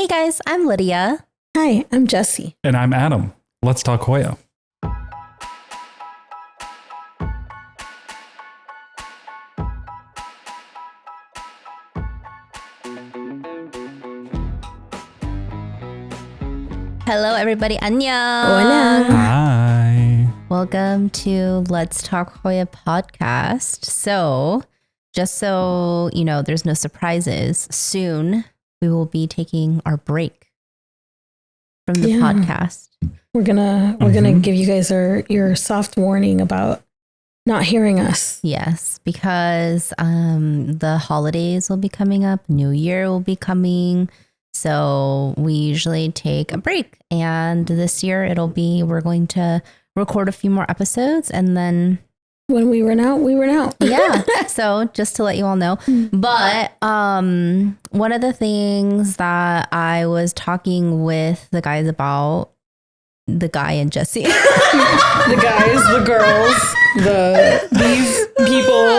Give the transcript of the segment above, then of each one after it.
Hey guys, I'm Lydia. Hi, I'm Jessie. And I'm Adam. Let's talk Hoya. Hello everybody, annyeong. Hola. Hi. Welcome to Let's Talk Hoya podcast. So, just so you know, there's no surprises. Soon we will be taking our break from the podcast. We're gonna give you guys your soft warning about not hearing us. Yes, because the holidays will be coming up, New Year will be coming. So we usually take a break, and this year we're going to record a few more episodes, and then when we run out, we run out. Yeah. So just to let you all know. But one of the things that I was talking with the guys about, the guy and Jessie. The guys, the girls, these people.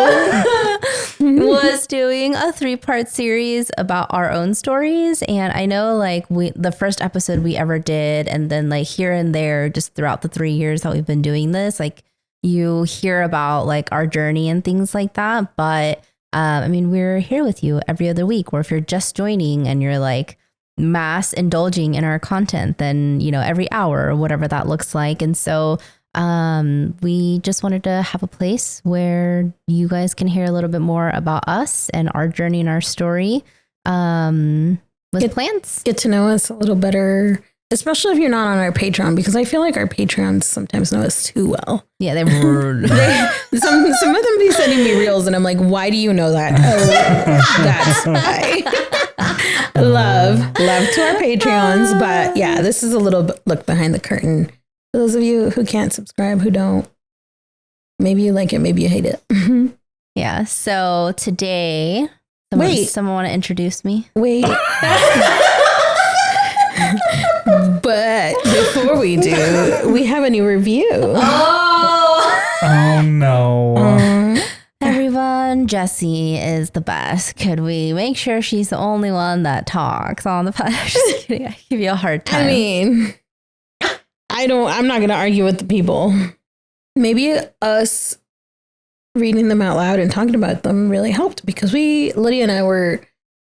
Was doing a 3-part series about our own stories. And I know like the first episode we ever did, and then like here and there, just throughout the 3 years that we've been doing this, like you hear about like our journey and things like that. But I mean, we're here with you every other week, or if you're just joining and you're like mass indulging in our content, then, you know, every hour or whatever that looks like. And so we just wanted to have a place where you guys can hear a little bit more about us and our journey and our story with plans. Get to know us a little better, especially if you're not on our Patreon, because I feel like our Patreons sometimes know us too well. Yeah, some of them be sending me reels, and I'm like, why do you know that? Oh, that's why. Love to our Patreons, but yeah, this is a little look behind the curtain. For those of you who can't subscribe, who don't, maybe you like it, maybe you hate it. Yeah. So today, someone want to introduce me? Wait. But before we do, we have a new review. Oh no. Everyone, Jessie is the best. Could we make sure she's the only one that talks on the podcast? Just kidding. I give you a hard time. I mean, I'm not going to argue with the people. Maybe us reading them out loud and talking about them really helped, because Lydia and I were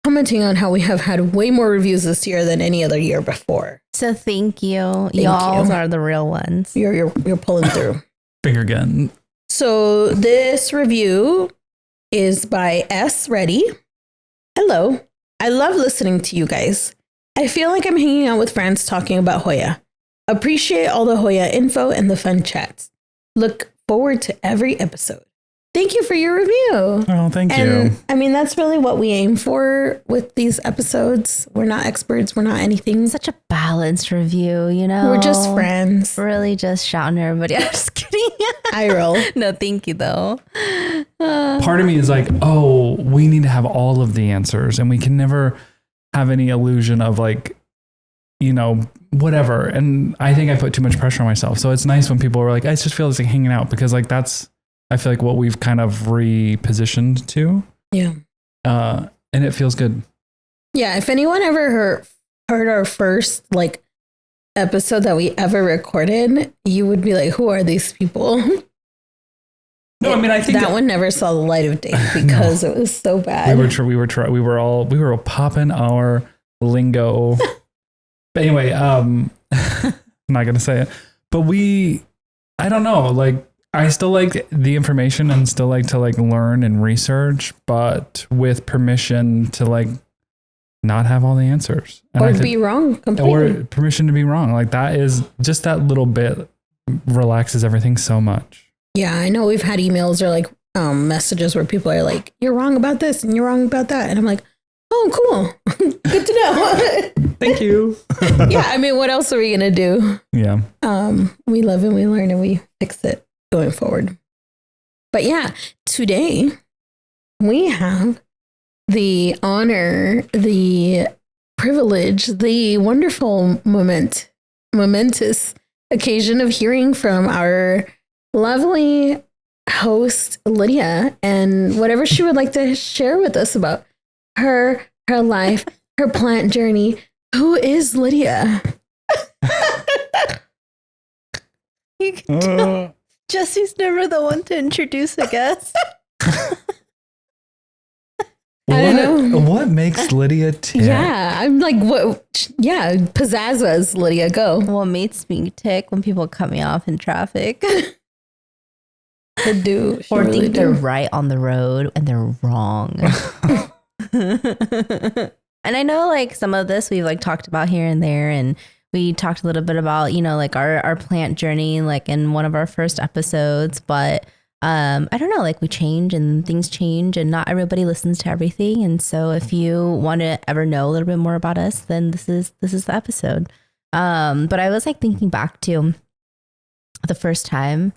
commenting on how we have had way more reviews this year than any other year before. So thank you. Y'all are the real ones. You're pulling through. Finger gun. So this review is by S. Reddy. Hello. I love listening to you guys. I feel like I'm hanging out with friends talking about Hoya. Appreciate all the Hoya info and the fun chats. Look forward to every episode. Thank you for your review. Oh, thank you. I mean, that's really what we aim for with these episodes. We're not experts. We're not anything. Such a balanced review, you know? We're just friends. Really just shouting at everybody. I'm just kidding. I roll. No, thank you, though. Part of me is like, oh, we need to have all of the answers, and we can never have any illusion of like, you know, whatever. And I think I put too much pressure on myself. So it's nice when people are like, I just feel it's like hanging out, because like I feel like what we've kind of repositioned to. Yeah. And it feels good. Yeah. If anyone ever heard our first like episode that we ever recorded, you would be like, who are these people? No, I mean, I think that one never saw the light of day because it was so bad. We were all popping our lingo. But anyway, I'm not going to say it, but I don't know, like, I still like the information and still like to like learn and research, but with permission to like not have all the answers. And or be wrong completely. Or permission to be wrong. Like that is just that little bit relaxes everything so much. Yeah, I know we've had emails or like messages where people are like, you're wrong about this and you're wrong about that. And I'm like, oh, cool. Good to know. Thank you. Yeah, I mean, what else are we going to do? Yeah. We love and we learn and we fix it going forward. But yeah, today we have the honor, the privilege, the wonderful momentous occasion of hearing from our lovely host, Lydia, and whatever she would like to share with us about her life, her plant journey, Who is Lydia? You can tell Jesse's never the one to introduce a guest. I don't know. What makes Lydia tick? Yeah, I'm like, what? Yeah, pizzazz, Lydia, go. What makes me tick when people cut me off in traffic. They do. Or really think do. they're right on the road and they're wrong. And I know like some of this we've like talked about here and there, and we talked a little bit about, you know, like our plant journey, like in one of our first episodes, but I don't know, like we change and things change and not everybody listens to everything. And so if you want to ever know a little bit more about us, then this is the episode. But I was like thinking back to the first time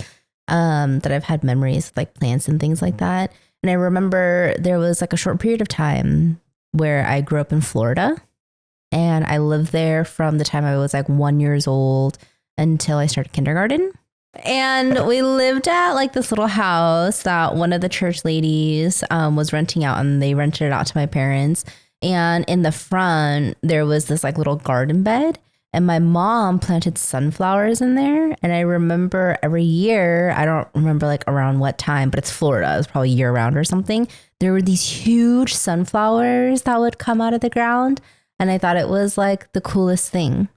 that I've had memories of like plants and things like that. And I remember there was like a short period of time where I grew up in Florida, and I lived there from the time I was like 1 year old until I started kindergarten. And we lived at like this little house that one of the church ladies was renting out, and they rented it out to my parents. And in the front, there was this like little garden bed, and my mom planted sunflowers in there. And I remember every year, I don't remember like around what time, but it's Florida. It was probably year round or something. There were these huge sunflowers that would come out of the ground. And I thought it was like the coolest thing.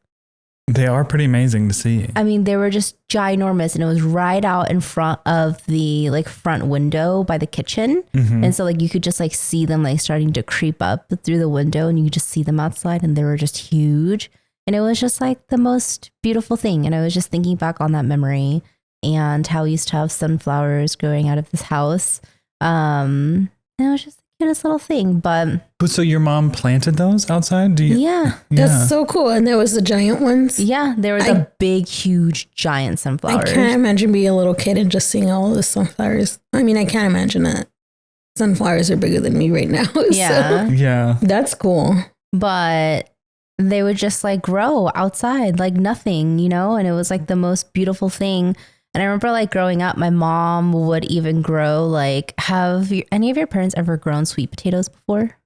They are pretty amazing to see. I mean, they were just ginormous, and it was right out in front of the like front window by the kitchen. Mm-hmm. And so like you could just like see them like starting to creep up through the window, and you could just see them outside, and they were just huge. And it was just like the most beautiful thing. And I was just thinking back on that memory and how we used to have sunflowers growing out of this house. And it was just the cutest little thing. But So your mom planted those outside? yeah. That's so cool. And there was the giant ones. Yeah, there was a big, huge, giant I sunflowers. can't imagine being a little kid and just seeing all the sunflowers. I mean, I can't imagine that. Sunflowers are bigger than me right now. Yeah. So Yeah. that's cool. But they would just like grow outside like nothing, you know? And it was like the most beautiful thing. And I remember like growing up, my mom would even grow like, any of your parents ever grown sweet potatoes before?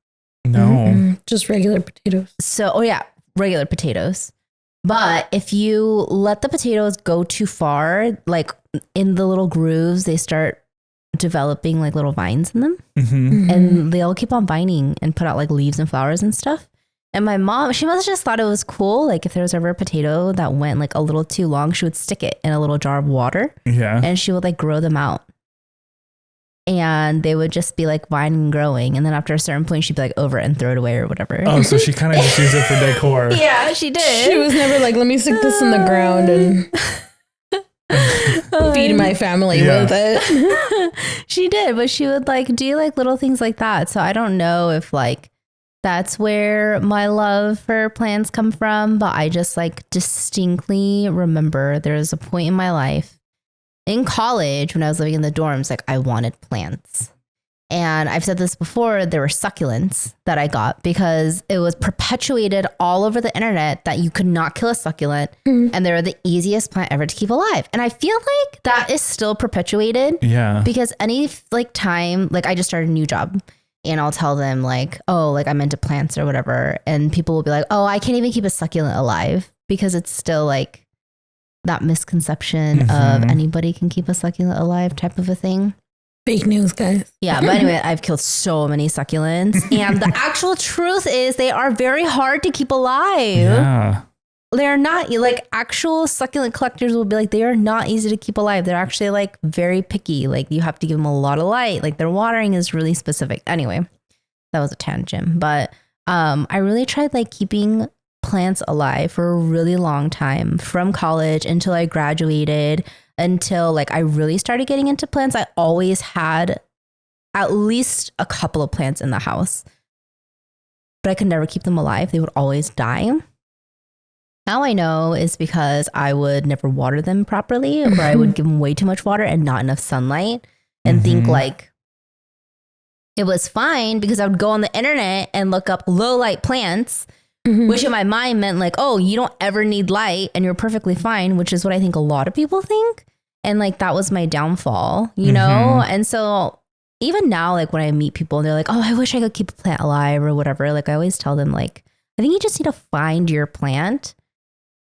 No. Just regular potatoes. So, oh yeah, regular potatoes. But if you let the potatoes go too far, like in the little grooves, they start developing like little vines in them, Mm-hmm. and they'll keep on vining and put out like leaves and flowers and stuff. And my mom, she must have just thought it was cool. Like if there was ever a potato that went like a little too long, she would stick it in a little jar of water, Yeah. and she would like grow them out. And they would just be like vining and growing. And then after a certain point, she'd be like over it and throw it away or whatever. Oh, so she kind of just used it for decor. Yeah, she did. She was never like, let me stick this in the ground and feed my family with it. She did, but she would like do like little things like that. So I don't know if like that's where my love for plants come from, but I just like distinctly remember there was a point in my life in college when I was living in the dorms, like I wanted plants. And I've said this before, there were succulents that I got because it was perpetuated all over the internet that you could not kill a succulent, and they're the easiest plant ever to keep alive. And I feel like that is still perpetuated. Yeah. Because any like time, like I just started a new job and I'll tell them like, oh, like I'm into plants or whatever. And people will be like, oh, I can't even keep a succulent alive, because it's still like that misconception of anybody can keep a succulent alive type of a thing. Fake news, guys. Yeah, but anyway, I've killed so many succulents, and the actual truth is they are very hard to keep alive. Yeah. They're not like actual succulent collectors will be like, they are not easy to keep alive. They're actually like very picky. Like you have to give them a lot of light. Like their watering is really specific. Anyway, that was a tangent, but I really tried like keeping plants alive for a really long time, from college until I graduated, until like I really started getting into plants. I always had at least a couple of plants in the house, but I could never keep them alive. They would always die. How I know is because I would never water them properly, or I would give them way too much water and not enough sunlight, and think like it was fine because I would go on the internet and look up low light plants, which in my mind meant like, oh, you don't ever need light and you're perfectly fine, which is what I think a lot of people think. And like, that was my downfall, you know? And so even now, like when I meet people and they're like, oh, I wish I could keep a plant alive or whatever, like I always tell them like, I think you just need to find your plant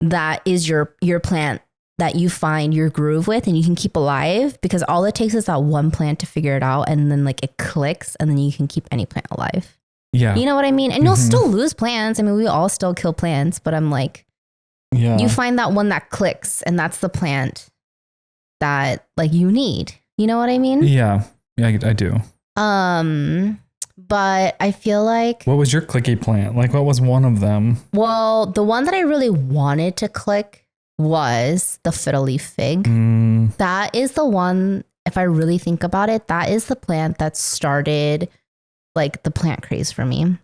that is your plant that you find your groove with and you can keep alive, because all it takes is that one plant to figure it out, and then like it clicks, and then you can keep any plant alive. Yeah. You know what I mean? And you'll still lose plants. I mean, we all still kill plants, but I'm like, you find that one that clicks, and that's the plant that like you need. You know what I mean? Yeah, I do. But I feel like, what was your clicky plant? Like, what was one of them? well, the one that I really wanted to click was the fiddle leaf fig. That is the one, if I really think about it, that is the plant that started like the plant craze for me.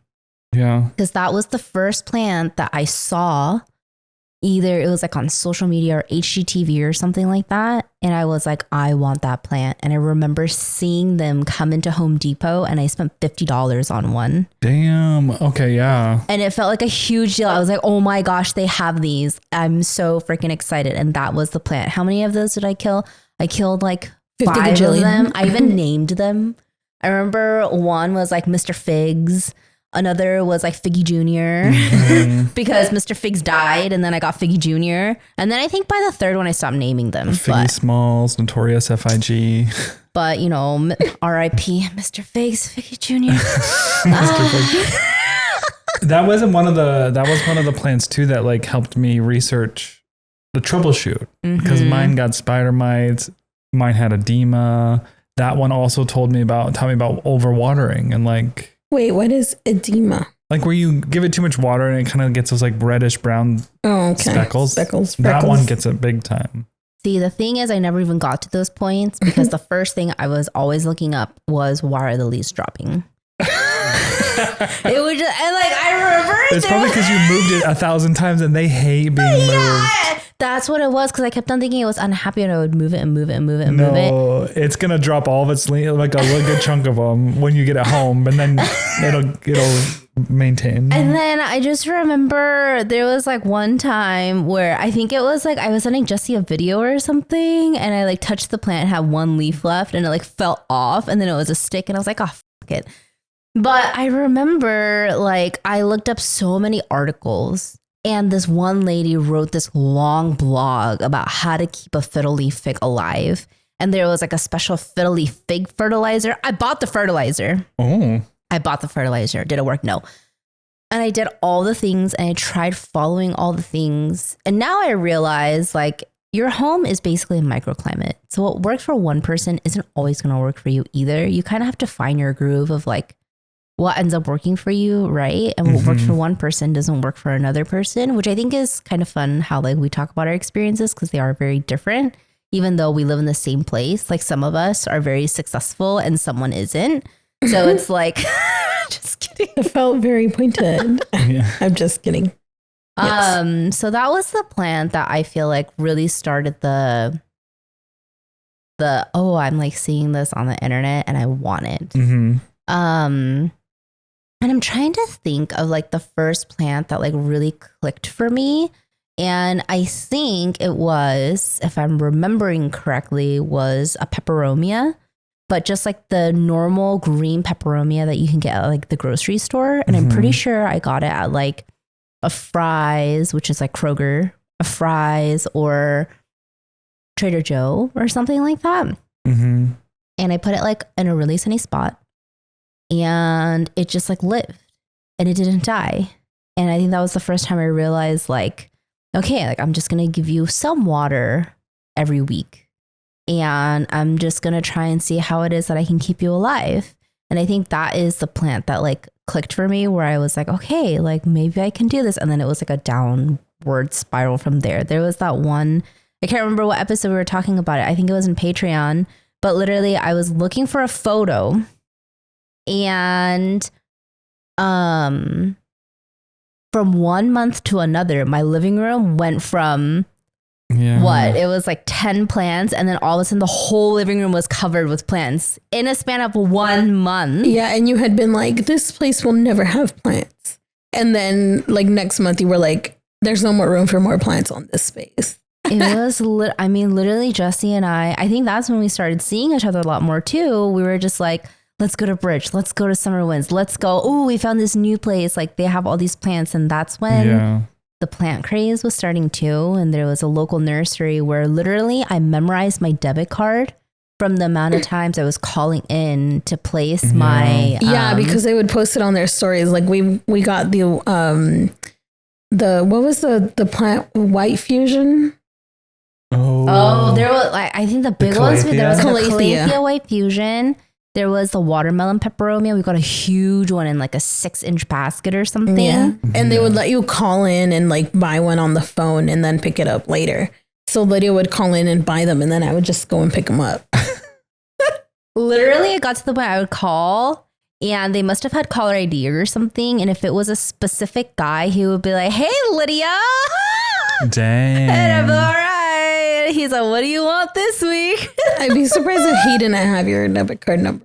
Yeah. Because that was the first plant that I saw. Either it was like on social media or HGTV or something like that. And I was like, I want that plant. And I remember seeing them come into Home Depot, and I spent $50 on one. Damn. Okay. Yeah. And it felt like a huge deal. I was like, oh my gosh, they have these. I'm so freaking excited. And that was the plant. How many of those did I kill? I killed like 5 of them. I even named them. I remember one was like Mr. Figs. Another was like Figgy Jr. because Mr. Figs died, and then I got Figgy Jr. And then I think by the third one I stopped naming them. Figgy Smalls, Notorious FIG. But you know, R.I.P. Mr. Figs, Figgy Jr. That was one of the plants too that like helped me research the troubleshoot, because mine got spider mites, mine had edema. That one also taught me about overwatering and like. Wait, what is edema? Like where you give it too much water and it kind of gets those like reddish brown speckles. That one gets it big time. See, the thing is, I never even got to those points because the first thing I was always looking up was, why are the leaves dropping? It was just, and like, I remember it's probably because you moved it 1,000 times and they hate being moved. That's what it was, because I kept on thinking it was unhappy and I would move it and move it and move it and move it. No, it's going to drop all of its like a really good chunk of them when you get it home, and then it'll maintain. And then I just remember there was like one time where I think it was like I was sending Jesse a video or something, and I like touched the plant and had one leaf left, and it like fell off, and then it was a stick, and I was like, oh, fuck it. But I remember like I looked up so many articles, and this one lady wrote this long blog about how to keep a fiddle leaf fig alive. And there was like a special fiddle leaf fig fertilizer. I bought the fertilizer. Oh. I bought the fertilizer. Did it work? No. And I did all the things, and I tried following all the things. And now I realize like your home is basically a microclimate. So what works for one person isn't always going to work for you either. You kind of have to find your groove of like what ends up working for you, right? And what works for one person doesn't work for another person, which I think is kind of fun how like we talk about our experiences, because they are very different, even though we live in the same place. Like some of us are very successful and someone isn't. So it's like, just kidding. It felt very pointed. Yeah. I'm just kidding. Yes. So that was the plant that I feel like really started the I'm like seeing this on the internet and I want it. And I'm trying to think of like the first plant that like really clicked for me. And I think it was, if I'm remembering correctly, was a peperomia, but just like the normal green peperomia that you can get at like the grocery store. And I'm pretty sure I got it at like a Fry's, which is like Kroger, a Fry's or Trader Joe or something like that. And I put it like in a really sunny spot. And it just like lived and it didn't die. And I think that was the first time I realized like, okay, like I'm just going to give you some water every week. And I'm just going to try and see how it is that I can keep you alive. And I think that is the plant that like clicked for me, where I was like, okay, like maybe I can do this. And then it was like a downward spiral from there. There was that one, I can't remember what episode we were talking about it. I think it was in Patreon, but literally I was looking for a photo. And from 1 month to another, my living room went from what? It was like 10 plants. And then all of a sudden the whole living room was covered with plants in a span of 1 month. Yeah. And you had been like, this place will never have plants. And then like next month you were like, there's no more room for more plants on this space. It was, literally Jesse and I think that's when we started seeing each other a lot more too. We were just like, let's go to Bridge. Let's go to Summer Winds. Let's go. Oh, we found this new place. Like they have all these plants. And that's when the plant craze was starting too. And there was a local nursery where literally I memorized my debit card from the amount of times I was calling in to place my because they would post it on their stories. Like we got the what was the plant, white fusion? Oh, there was like I think the big ones. There was the Calathea white fusion. There was the watermelon peperomia. We got a huge one in like a 6-inch basket or something. Yeah, and they would let you call in and like buy one on the phone and then pick it up later. So Lydia would call in and buy them, and then I would just go and pick them up. Literally, it got to the point I would call, and they must have had caller ID or something. And if it was a specific guy, he would be like, "Hey, Lydia." Dang. And I'm all right. He's like, "What do you want this week?" I'd be surprised if he didn't have your debit card number.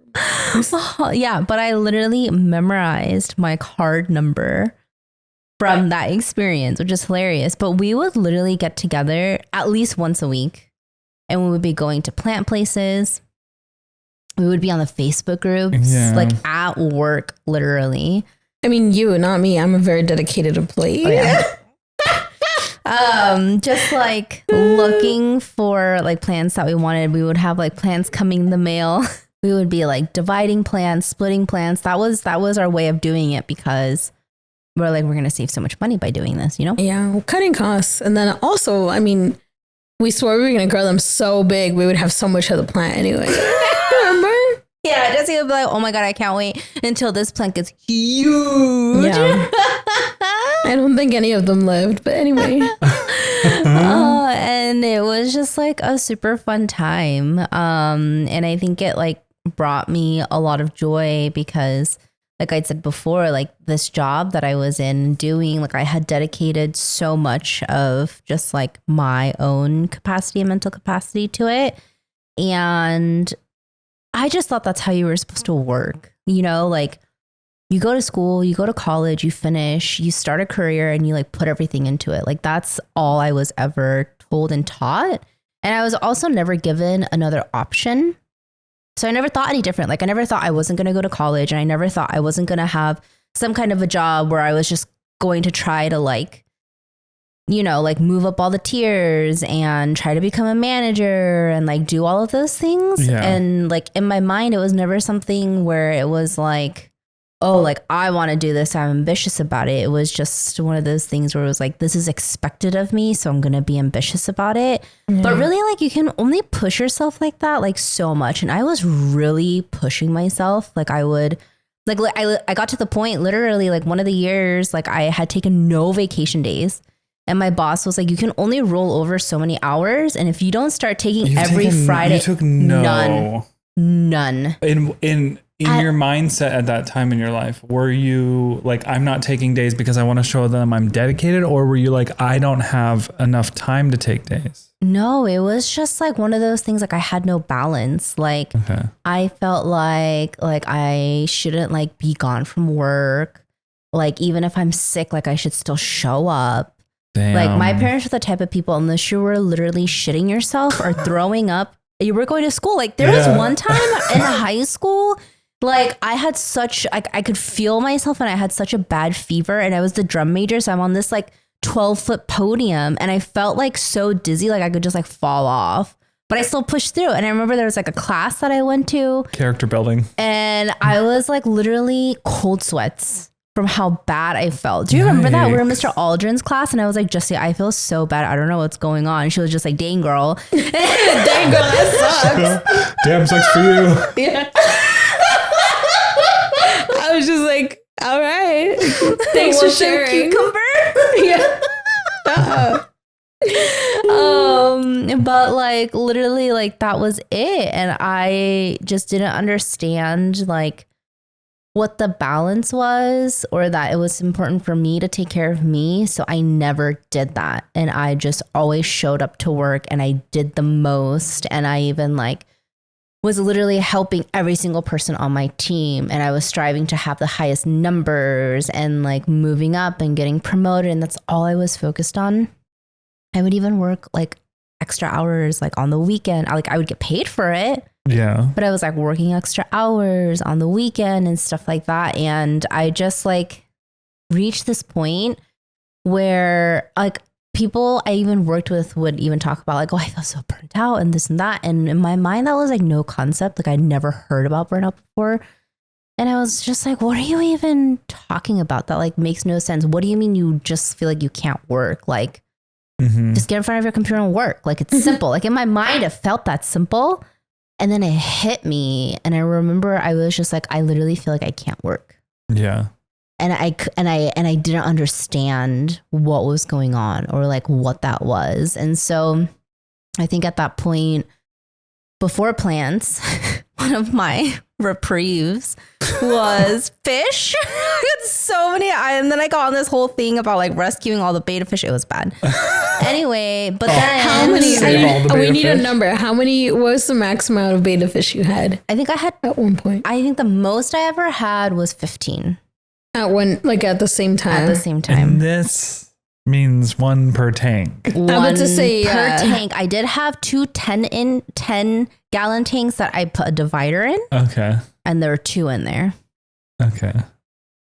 Yeah, but I literally memorized my card number from that experience, which is hilarious. But we would literally get together at least once a week, and we would be going to plant places. We would be on the Facebook groups, like at work, literally. I mean, you, not me. I'm a very dedicated employee. Oh, yeah. Just like looking for like plants that we wanted. We would have like plants coming in the mail. We would be like dividing plants, splitting plants. That was our way of doing it because we're like, we're going to save so much money by doing this, you know? Yeah, cutting costs. And then also, I mean, we swore we were going to grow them so big, we would have so much of the plant anyway. Remember? Yeah, Jesse would be like, oh my God, I can't wait until this plant gets huge. Yeah. I don't think any of them lived, but anyway. And it was just like a super fun time. And I think it like brought me a lot of joy because like I said before, like this job that I was in doing, like I had dedicated so much of just like my own capacity and mental capacity to it. And I just thought that's how you were supposed to work. You know, like you go to school, you go to college, you finish, you start a career and you like put everything into it. Like that's all I was ever told and taught. And I was also never given another option. So I never thought any different. Like I never thought I wasn't going to go to college, and I never thought I wasn't going to have some kind of a job where I was just going to try to like, you know, like move up all the tiers and try to become a manager and like do all of those things. Yeah. And like in my mind, it was never something where it was like, oh, like I want to do this. I'm ambitious about it. It was just one of those things where it was like, this is expected of me, so I'm going to be ambitious about it. But really, like you can only push yourself like that, like so much. And I was really pushing myself. Like I would, like I got to the point literally like one of the years, like I had taken no vacation days. And my boss was like, you can only roll over so many hours. And if you don't start taking Friday, you took none. In your mindset at that time in your life, were you like, I'm not taking days because I want to show them I'm dedicated? Or were you like, I don't have enough time to take days? No, it was just like one of those things. Like I had no balance. Like I felt like I shouldn't like be gone from work. Like even if I'm sick, like I should still show up. Damn. Like my parents were the type of people, unless you were literally shitting yourself or throwing up, you were going to school. Like there was one time in high school, like I had such, like I could feel myself and I had such a bad fever, and I was the drum major. So I'm on this like 12-foot podium and I felt like so dizzy, like I could just like fall off, but I still pushed through. And I remember there was like a class that I went to, character building, and I was like literally cold sweats from how bad I felt. Do you remember that? We were in Mr. Aldrin's class and I was like, Jessie, I feel so bad. I don't know what's going on. She was just like, dang girl. Dang girl, that sucks. Damn, sucks for you. Yeah. I was just like, all right. Thanks for sharing. Cucumber? Yeah. But like literally like that was it. And I just didn't understand like what the balance was, or that it was important for me to take care of me. So I never did that. And I just always showed up to work and I did the most. And I even like was literally helping every single person on my team. And I was striving to have the highest numbers and like moving up and getting promoted. And that's all I was focused on. I would even work like extra hours, like on the weekend. I would get paid for it. Yeah. But I was like working extra hours on the weekend and stuff like that. And I just like reached this point where like people I even worked with would even talk about like, oh, I feel so burnt out and this and that. And in my mind, that was like no concept. Like I'd never heard about burnout before. And I was just like, what are you even talking about? That like makes no sense. What do you mean you just feel like you can't work? Like just get in front of your computer and work. Like it's simple. Like in my mind, it felt that simple. And then it hit me. And I remember I was just like, I literally feel like I can't work. Yeah. And I didn't understand what was going on or like what that was. And so I think at that point, before plants, one of my reprieves was fish. So many. And then I got on this whole thing about like rescuing all the beta fish. It was bad. Anyway, but then how many? Save all the We beta need a fish. number. How many was the max amount of beta fish you had I think I had, at one point? I think the most I ever had was 15 At one, like at the same time. at the same And time. this means one per tank. I'm about to say, Per yeah. tank. I did have two 10 gallon tanks that I put a divider in, Okay. and there were two in there. Okay.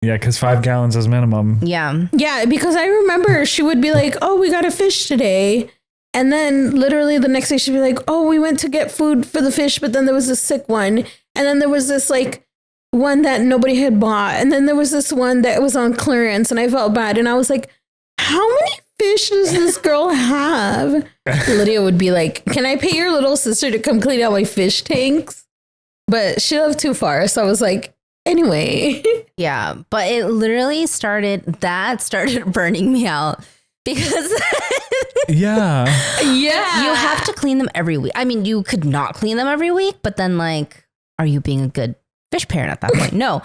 Yeah, because 5 gallons is minimum. Yeah. Yeah, because I remember she would be like, "Oh, we got a fish today," and then literally the next day she'd be like, "Oh, we went to get food for the fish, but then there was a sick one, and then there was this like one that nobody had bought, and then there was this one that was on clearance, and I felt bad, and I was like, how many fish does this girl have?" Lydia would be like, "Can I pay your little sister to come clean out my fish tanks?" But she lived too far, so I was like, anyway. Yeah. But it literally started burning me out because Yeah. Yeah. you have to clean them every week. I mean, you could not clean them every week, but then like, are you being a good fish parent at that point? No.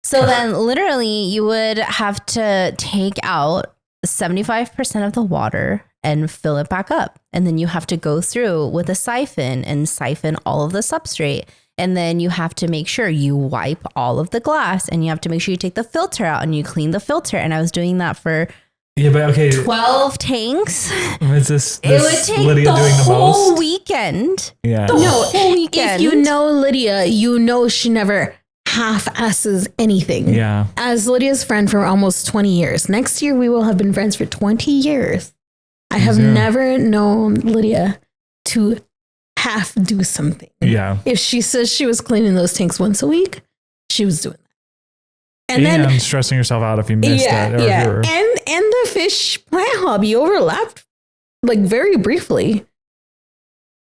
So then literally you would have to take out 75% of the water and fill it back up. And then you have to go through with a siphon and siphon all of the substrate. And then you have to make sure you wipe all of the glass, and you have to make sure you take the filter out and you clean the filter. And I was doing that for Yeah, but okay. 12 tanks. Is this It would take Lydia the doing the whole most? weekend. Yeah. The whole weekend. If you know Lydia, you know she never half-asses anything. Yeah. As Lydia's friend for almost 20 years. Next year, we will have been friends for 20 years. I have Yeah. never known Lydia to half do something. Yeah. If she says she was cleaning those tanks once a week, she was doing that. And then, stressing yourself out if you missed yeah, it. Or yeah. if you were- And the fish plant hobby overlapped like very briefly.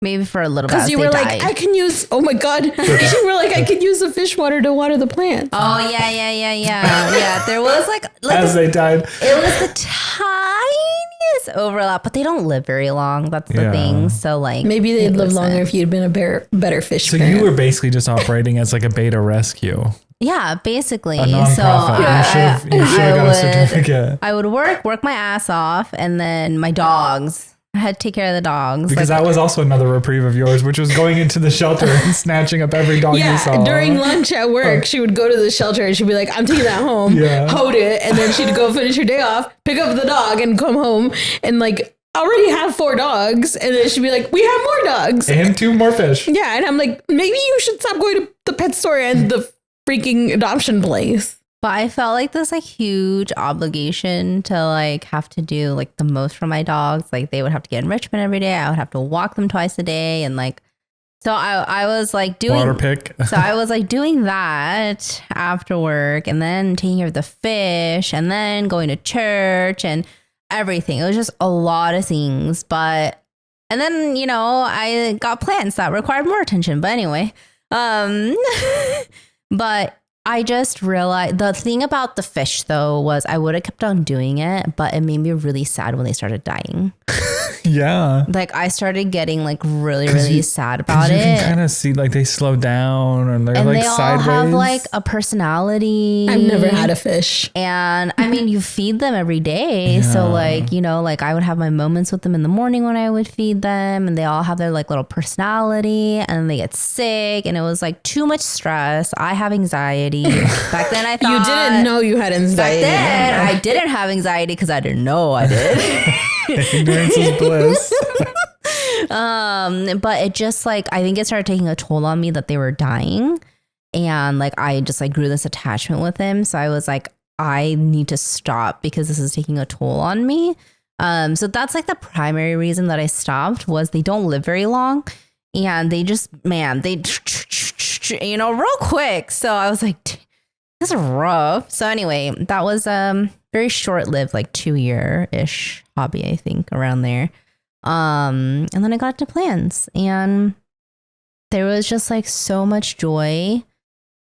Maybe for a little bit. Because you were like, I can use, oh my God. You were like, I could use the fish water to water the plants. Oh yeah. Yeah. There was like as they died. it was the tiniest overlap, but they don't live very long. That's the Yeah. thing. So like Maybe they'd it live wasn't- longer if you'd been a better fish So parent. you were basically just operating as like a beta rescue. Yeah, basically. A So nonprofit. You should have got a certificate. I would work my ass off, and then my dogs. I had to take care of the dogs. Because that was also another reprieve of yours, which was going into the shelter and snatching up every dog you saw. Yeah, during lunch at work, she would go to the shelter and she'd be like, I'm taking that home, Yeah. hold it. And then she'd go finish her day off, pick up the dog and come home and like already have 4 dogs. And then she'd be like, we have more dogs. And 2 more fish. Yeah. And I'm like, maybe you should stop going to the pet store and the freaking adoption place. But I felt like this like huge obligation to like have to do like the most for my dogs. Like they would have to get enrichment every day. I would have to walk them twice a day, and like so I was like doing Water pick. So I was like doing that after work, and then taking care of the fish, and then going to church and everything. It was just a lot of things. And then, you know, I got plants that required more attention. But anyway, but I just realized the thing about the fish though was I would have kept on doing it, but it made me really sad when they started dying. Yeah. Like I started getting like really sad about You it. can kind of see like they slow down and they're And like they all sideways. have like a personality. I've never had a fish. And I mean, you feed them every day. So Yeah. like, you know, like I would have my moments with them in the morning when I would feed them, and they all have their like little personality, and they get sick, and it was like too much stress. I have anxiety. Back then I thought You didn't know you had Back anxiety. then I didn't have anxiety because I didn't know I did. Ignorance is bliss. But it just like, I think it started taking a toll on me that they were dying. And like, I just like grew this attachment with him. So I was like, I need to stop because this is taking a toll on me. So that's like the primary reason that I stopped was they don't live very long and they just, man, they, you know, real quick. So I was like, this is rough. So anyway, that was very short-lived, like 2-year-ish hobby, I think, around there. And then I got to plans and there was just like so much joy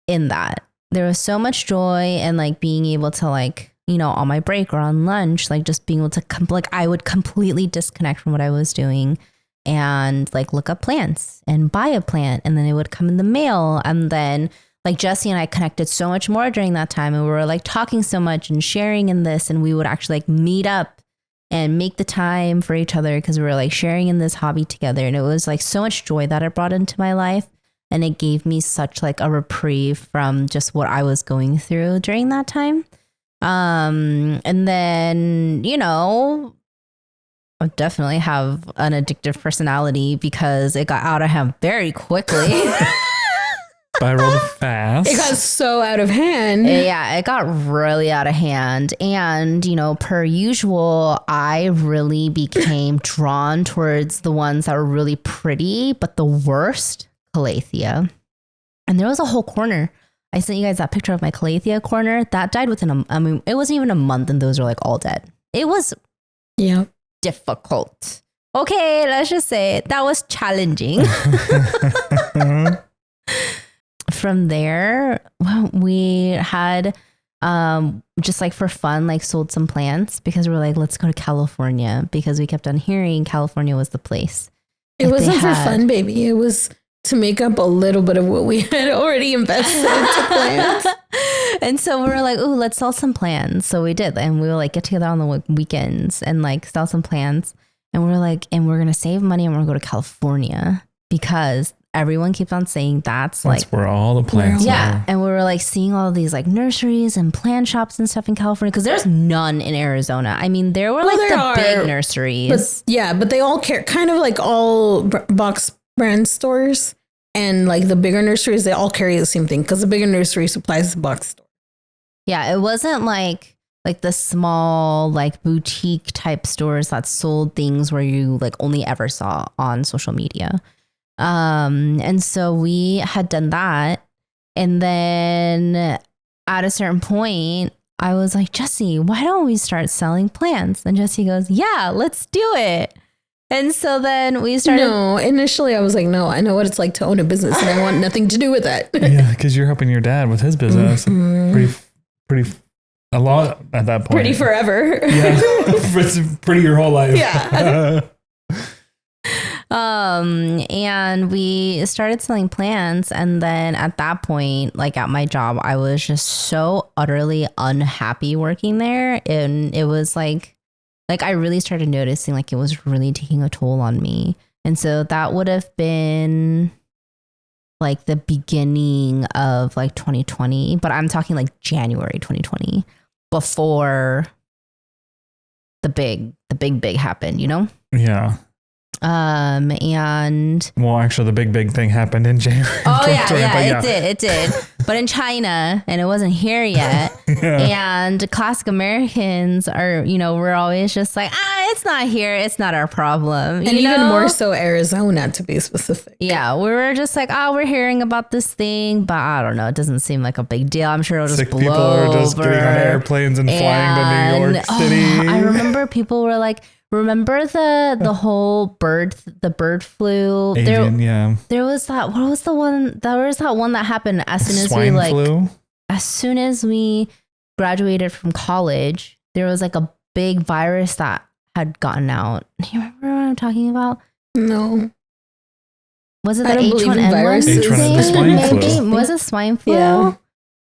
in that. There was so much joy and like being able to like, you know, on my break or on lunch, like just being able to like I would completely disconnect from what I was doing and like look up plants and buy a plant and then it would come in the mail. And then like Jesse and I connected so much more during that time and we were like talking so much and sharing in this and we would actually like meet up and make the time for each other because we were like sharing in this hobby together. And it was like so much joy that it brought into my life. And it gave me such like a reprieve from just what I was going through during that time. And then, you know, I definitely have an addictive personality because it got out of hand very quickly. Spiraled fast. It got so out of hand. Yeah, it got really out of hand. And, you know, per usual, I really became drawn towards the ones that were really pretty, but the worst, Calathea. And there was a whole corner. I sent you guys that picture of my Calathea corner. That died within I mean, it wasn't even a month and those were like all dead. It was difficult. Okay, let's just say it. That was challenging. From there, we had just like for fun, like sold some plants because we were like, let's go to California because we kept on hearing California was the place. It wasn't for fun, baby. It was to make up a little bit of what we had already invested into plants. And so we were like, ooh, let's sell some plants. So we did. And we would like get together on the weekends and like sell some plants. And we were like, and we're going to save money and we're going to go to California because everyone keeps on saying that's like where all the plants are. And we were like seeing all of these like nurseries and plant shops and stuff in California because there's none in Arizona. I mean, there were like the big nurseries. But they all kind of like all box brand stores and like the bigger nurseries, they all carry the same thing because the bigger nursery supplies the box store. Yeah, it wasn't like the small like boutique type stores that sold things where you like only ever saw on social media. And so we had done that. And then at a certain point, I was like, Jesse, why don't we start selling plants? And Jesse goes, yeah, let's do it. And so then we started. No, initially I was like, no, I know what it's like to own a business and I want nothing to do with that. Yeah, because you're helping your dad with his business. Pretty a lot at that point. Pretty forever. Yeah, it's pretty your whole life. Yeah. And we started selling plants. And then at that point, like at my job, I was just so utterly unhappy working there. And it was like I really started noticing like it was really taking a toll on me. And so that would have been like the beginning of like 2020, but I'm talking like January 2020 before the big happened, you know? Yeah. And well, actually the big thing happened in January. Oh yeah, it did. But in China, and it wasn't here yet. And classic Americans are, you know, we're always just like, it's not here, it's not our problem. And even more so Arizona, to be specific. Yeah, we were just like, we're hearing about this thing, but I don't know, it doesn't seem like a big deal. I'm sure it'll just blow people are just over. Getting on airplanes and flying to New York City. I remember people were like, remember the whole bird flu? There was that. What was the one? There was that one that happened as soon as swine flu? As soon as we graduated from college. There was like a big virus that had gotten out. Do you remember what I'm talking about? No. Was it the H1N1 the swine flu? Was it swine flu? Yeah.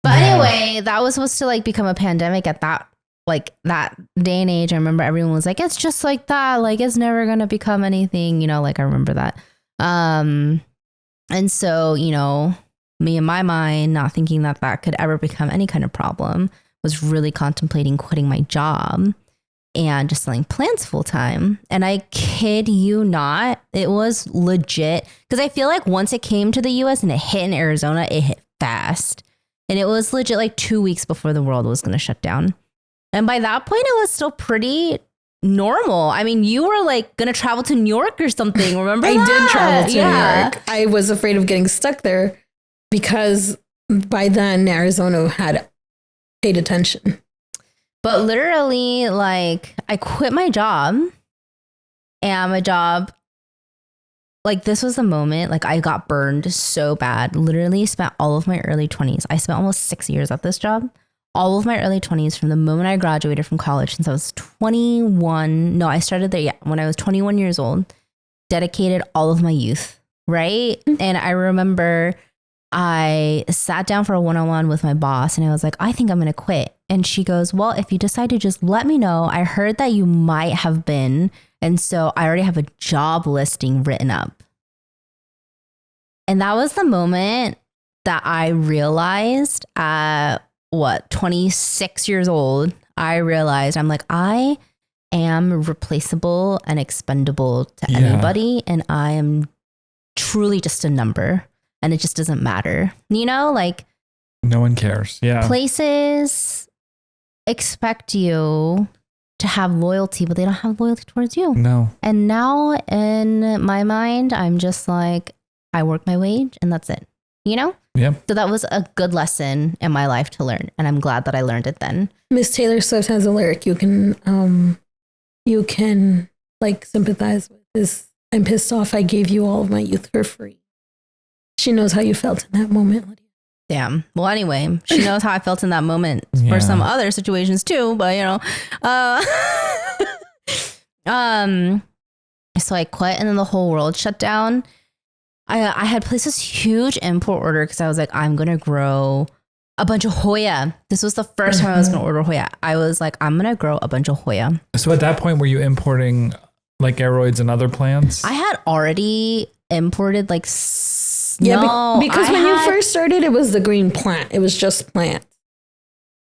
But anyway, that was supposed to like become a pandemic at that day and age. I remember everyone was like, it's just like that. Like it's never going to become anything, you know, like I remember that. And so, you know, me in my mind, not thinking that could ever become any kind of problem, was really contemplating quitting my job. and just selling plants full time. And I kid you not, it was legit. Because I feel like once it came to the US and it hit in Arizona, it hit fast. And it was legit like 2 weeks before the world was going to shut down. And by that point, it was still pretty normal. I mean, you were like going to travel to New York or something. Remember I that? did travel to New York. I was afraid of getting stuck there because by then Arizona had paid attention. But literally, like, I quit my job, and my job, like, this was the moment, like, I got burned so bad. Literally spent all of my early 20s. I spent almost 6 years at this job. All of my early 20s from the moment I graduated from college since I was 21. No, I started there, when I was 21 years old. Dedicated all of my youth, right? And I remember I sat down for a one-on-one with my boss and I was like, I think I'm going to quit. And she goes, well, if you decide to just let me know. I heard that you might have been. And so I already have a job listing written up. And that was the moment that I realized at 26 years old, I realized I'm like, I am replaceable and expendable to anybody. And I am truly just a number and it just doesn't matter. You know, like no one cares. Yeah. Places expect you to have loyalty, but they don't have loyalty towards you. No. And now in my mind, I'm just like, I work my wage and that's it. You know? Yep. So that was a good lesson in my life to learn. And I'm glad that I learned it then. Miss Taylor Swift has a lyric you can like sympathize with is, I'm pissed off I gave you all of my youth for free. She knows how you felt in that moment, Lydia. Damn. Well, anyway, she knows how I felt in that moment for some other situations too, but you know, so I quit and then the whole world shut down. I had placed this huge import order because I was like, I'm going to grow a bunch of Hoya. This was the first time I was going to order Hoya. I was like, I'm going to grow a bunch of Hoya. So at that point, were you importing like aeroids and other plants? I had already imported like, because when you first started, it was the green plant. It was just plants.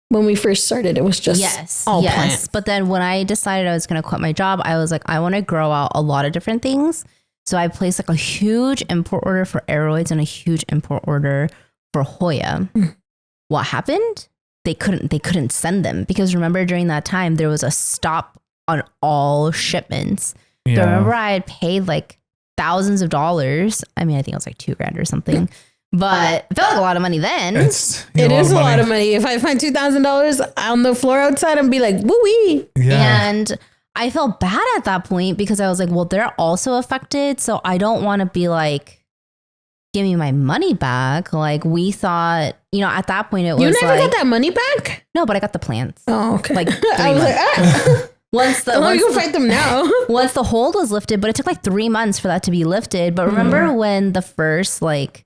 When we first started, it was just all plants. But then when I decided I was going to quit my job, I was like, I want to grow out a lot of different things. So I placed like a huge import order for aeroids and a huge import order for Hoya. What happened? They couldn't send them because remember during that time there was a stop on all shipments. Yeah. So I remember I had paid like thousands of dollars. I mean, I think it was like $2,000 or something, but it felt like a lot of money then. It is a lot of money. If I find $2,000 on the floor outside, I'd be like, woo-wee. Yeah. And I felt bad at that point because I was like, well, they're also affected. So I don't want to be like, give me my money back. Like we thought, you know, at that point it was You never like, got that money back? No, but I got the plants. Oh, okay. Like 3 I was months. Like, you can fight them now. Once the hold was lifted, but it took like 3 months for that to be lifted. But remember when the first like,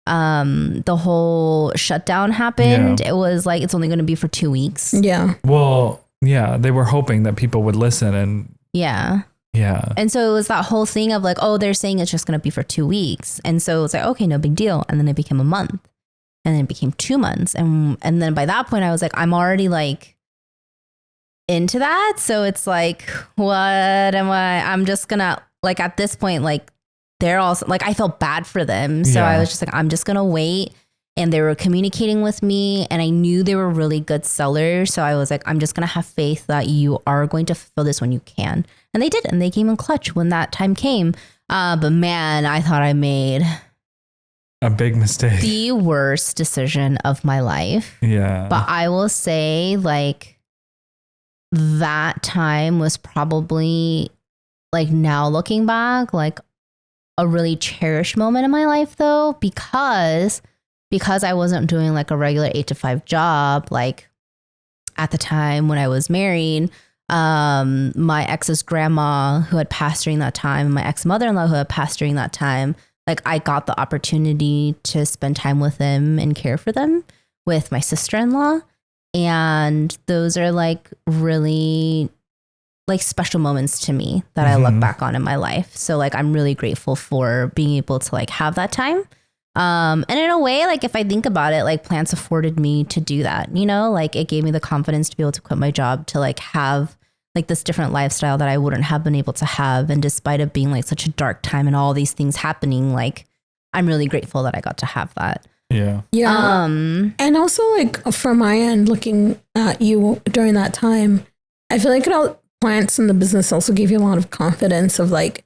the whole shutdown happened, it was like, it's only going to be for 2 weeks. Yeah. Well, yeah, they were hoping that people would listen and yeah. And so it was that whole thing of like, oh, they're saying it's just going to be for 2 weeks. And so it was like, okay, no big deal. And then it became a month and then it became 2 months. And then by that point I was like, I'm already like into that. So it's like, what am I'm just gonna like at this point, like they're also like, I felt bad for them. So I was just like, I'm just going to wait. And they were communicating with me and I knew they were really good sellers. So I was like, I'm just going to have faith that you are going to fulfill this when you can. And they did. And they came in clutch when that time came. But man, I thought I made a big mistake. The worst decision of my life. Yeah. But I will say like that time was probably like now looking back, like a really cherished moment in my life though, because I wasn't doing like a regular 8 to 5 job. Like at the time when I was married, my ex's grandma who had passed during that time, my ex mother-in-law who had passed during that time, like I got the opportunity to spend time with them and care for them with my sister-in-law. And those are like really like special moments to me that I look back on in my life. So like, I'm really grateful for being able to like have that time. And in a way, like if I think about it, like plants afforded me to do that, you know, like it gave me the confidence to be able to quit my job, to like have like this different lifestyle that I wouldn't have been able to have. And despite it being like such a dark time and all these things happening, like I'm really grateful that I got to have that. Yeah. Yeah. And also like from my end, looking at you during that time, I feel like it all plants in the business also gave you a lot of confidence of like,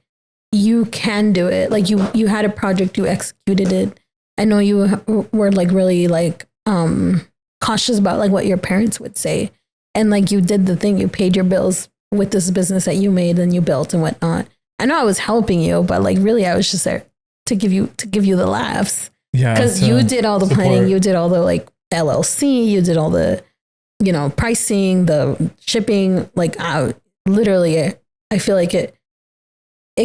you can do it. Like you had a project, you executed it. I know you were like really like cautious about like what your parents would say. And like you did the thing, you paid your bills with this business that you made and you built and whatnot. I know I was helping you, but like really I was just there to give you the laughs. Yeah. Because you did all the support. planning, you did all the like LLC, you did all the, you know, pricing, the shipping. Like literally, I feel like it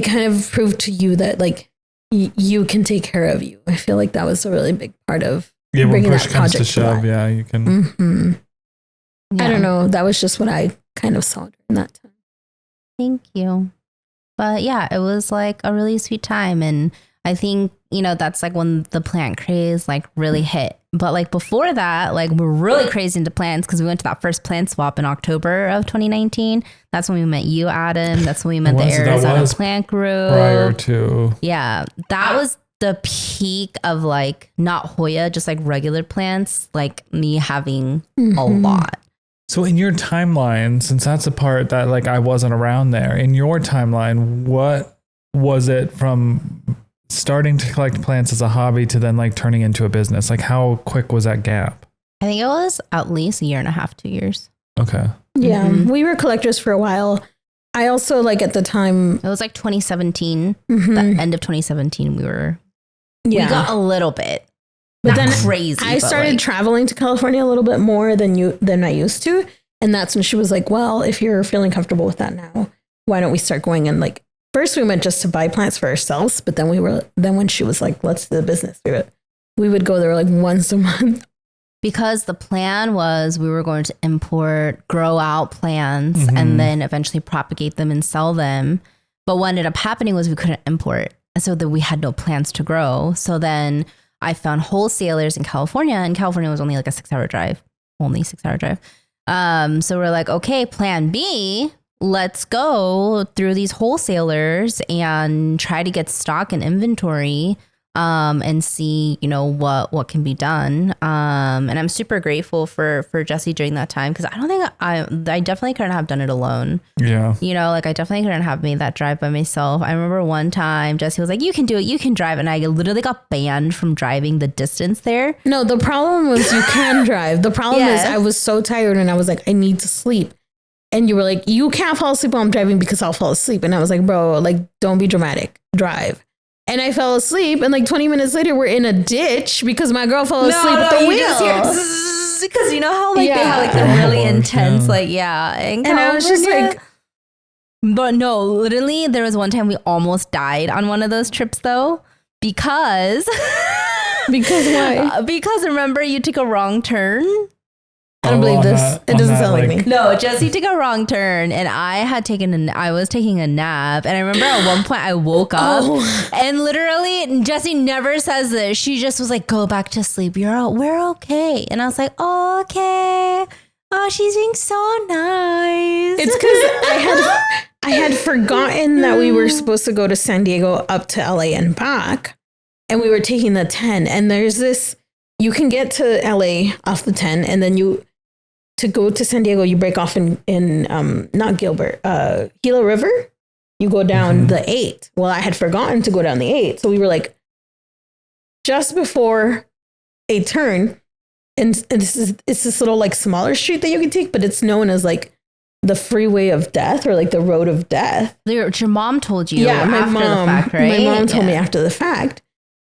kind of proved to you that like you can take care of you. I feel like that was a really big part of when bringing push that comes project to shove, life. yeah, you can. Mm-hmm. Yeah. I don't know. That was just what I kind of saw during that time. Thank you. But yeah, it was like a really sweet time. And I think, you know, that's like when the plant craze like really hit. But like before that, like we're really crazy into plants because we went to that first plant swap in October of 2019. That's when we met you, Adam. That's when we met the Arizona plant group. Prior to. Yeah. That was the peak of like not Hoya, just like regular plants, like me having a lot. So in your timeline, since that's the part that like I wasn't around there, in your timeline, what was it from starting to collect plants as a hobby to then like turning into a business? Like how quick was that gap? I think it was at least a year and a half, 2 years. Okay. Yeah. We were collectors for a while. I also like at the time. It was like 2017, the end of 2017, we got a little bit. But then crazy. I started traveling to California a little bit more than I used to. And that's when she was like, well, if you're feeling comfortable with that now, why don't we start going and like, first we went just to buy plants for ourselves. But then when she was like, let's do the business, we would go there like once a month. Because the plan was we were going to import, grow out plants and then eventually propagate them and sell them. But what ended up happening was we couldn't import. So that we had no plants to grow. So then I found wholesalers in California, and California was only like a 6-hour drive, So we're like, okay, plan B, let's go through these wholesalers and try to get stock and inventory, and see, you know, what can be done. And I'm super grateful for Jesse during that time, because I don't think I definitely couldn't have done it alone. Yeah. You know, like I definitely couldn't have made that drive by myself. I remember one time Jesse was like, you can do it, you can drive. And I literally got banned from driving the distance there. No, the problem was you can drive. The problem is I was so tired and I was like, I need to sleep. And you were like, you can't fall asleep while I'm driving because I'll fall asleep. And I was like, bro, like, don't be dramatic, drive. And I fell asleep, and like 20 minutes later, we're in a ditch because my girl fell asleep at the wheel. Because you know how like they have like the really intense, like, and I was just like, but no, literally, there was one time we almost died on one of those trips though, because why? Because remember, you took a wrong turn. I don't believe this. It doesn't sound like me. No, Jesse took a wrong turn, and I was taking a nap, and I remember at one point I woke up, and literally Jesse never says this. She just was like, "Go back to sleep. We're okay." And I was like, oh, "Okay." Oh, she's being so nice. It's because I had forgotten that we were supposed to go to San Diego up to LA and back, and we were taking the 10. And there's this. You can get to LA off the 10, and then to go to San Diego, you break off in not Gilbert, Gila River. You go down the 8. Well, I had forgotten to go down the 8. So we were like just before a turn. And it's this little like smaller street that you can take, but it's known as like the freeway of death or like the road of death. Your mom told you my after mom, the fact, right? My mom told me after the fact.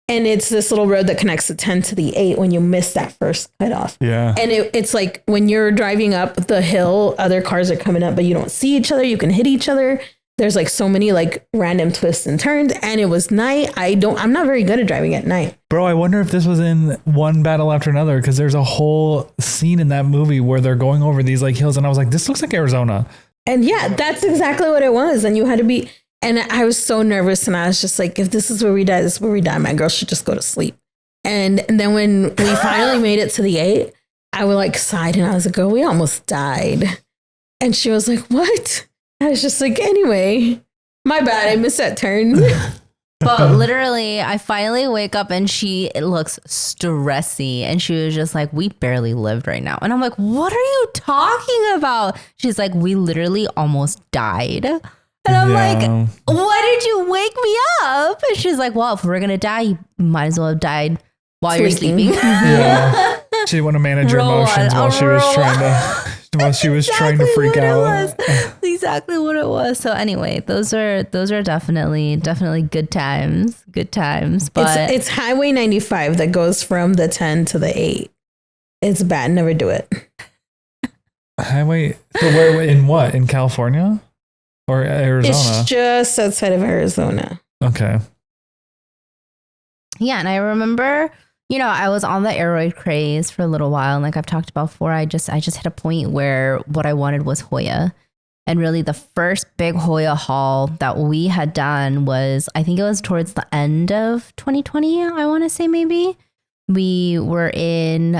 And it's this little road that connects the 10 to the 8 when you miss that first cutoff. Yeah. And it's like when you're driving up the hill, other cars are coming up, but you don't see each other. You can hit each other. There's like so many like random twists and turns. And it was night. I'm not very good at driving at night. Bro, I wonder if this was in one battle after another, because there's a whole scene in that movie where they're going over these like hills. And I was like, this looks like Arizona. And yeah, that's exactly what it was. And you had to be. And I was so nervous, and I was just like, if this is where we die, this is where we die. My girl should just go to sleep. And then when we finally made it to the 8, I was like sighed, and I was like, girl, we almost died. And she was like, what? I was just like, anyway, my bad. I missed that turn. But literally, I finally wake up and she looks stressy. And she was just like, we barely lived right now. And I'm like, what are you talking about? She's like, we literally almost died. And I'm like, why did you wake me up? And she's like, well, if we're going to die, you might as well have died while you're sleeping. Yeah. She didn't want to manage her emotions while she was trying to freak out. Exactly what it was. So anyway, those are definitely good times. Good times. But it's Highway 95 that goes from the 10 to the 8. It's bad. Never do it. Highway. So where in what? In California or Arizona? It's just outside of Arizona. Okay. Yeah, and I remember, you know, I was on the aeroid craze for a little while. And like I've talked about before, I just hit a point where what I wanted was Hoya. And really the first big Hoya haul that we had done was, I think it was towards the end of 2020, I want to say maybe. We were in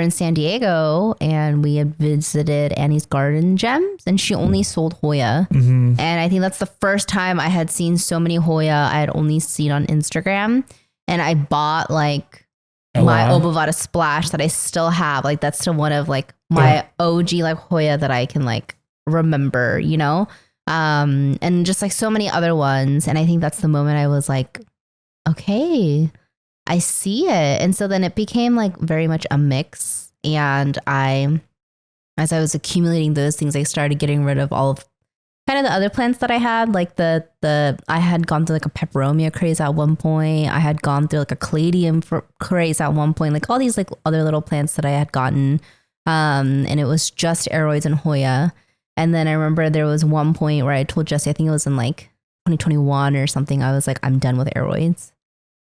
San Diego and we had visited Annie's Garden Gems and she only sold Hoya. Mm-hmm. And I think that's the first time I had seen so many Hoya I had only seen on Instagram. And I bought like my Obovada Splash that I still have. Like that's still one of like my OG like Hoya that I can like remember, you know? And just like so many other ones. And I think that's the moment I was like, okay, I see it. And so then it became like very much a mix. And as I was accumulating those things, I started getting rid of all of kind of the other plants that I had, like I had gone through like a peperomia craze at one point. I had gone through like a caladium craze at one point, like all these like other little plants that I had gotten. And it was just aeroids and Hoya. And then I remember there was one point where I told Jesse, I think it was in like 2021 or something. I was like, I'm done with aeroids.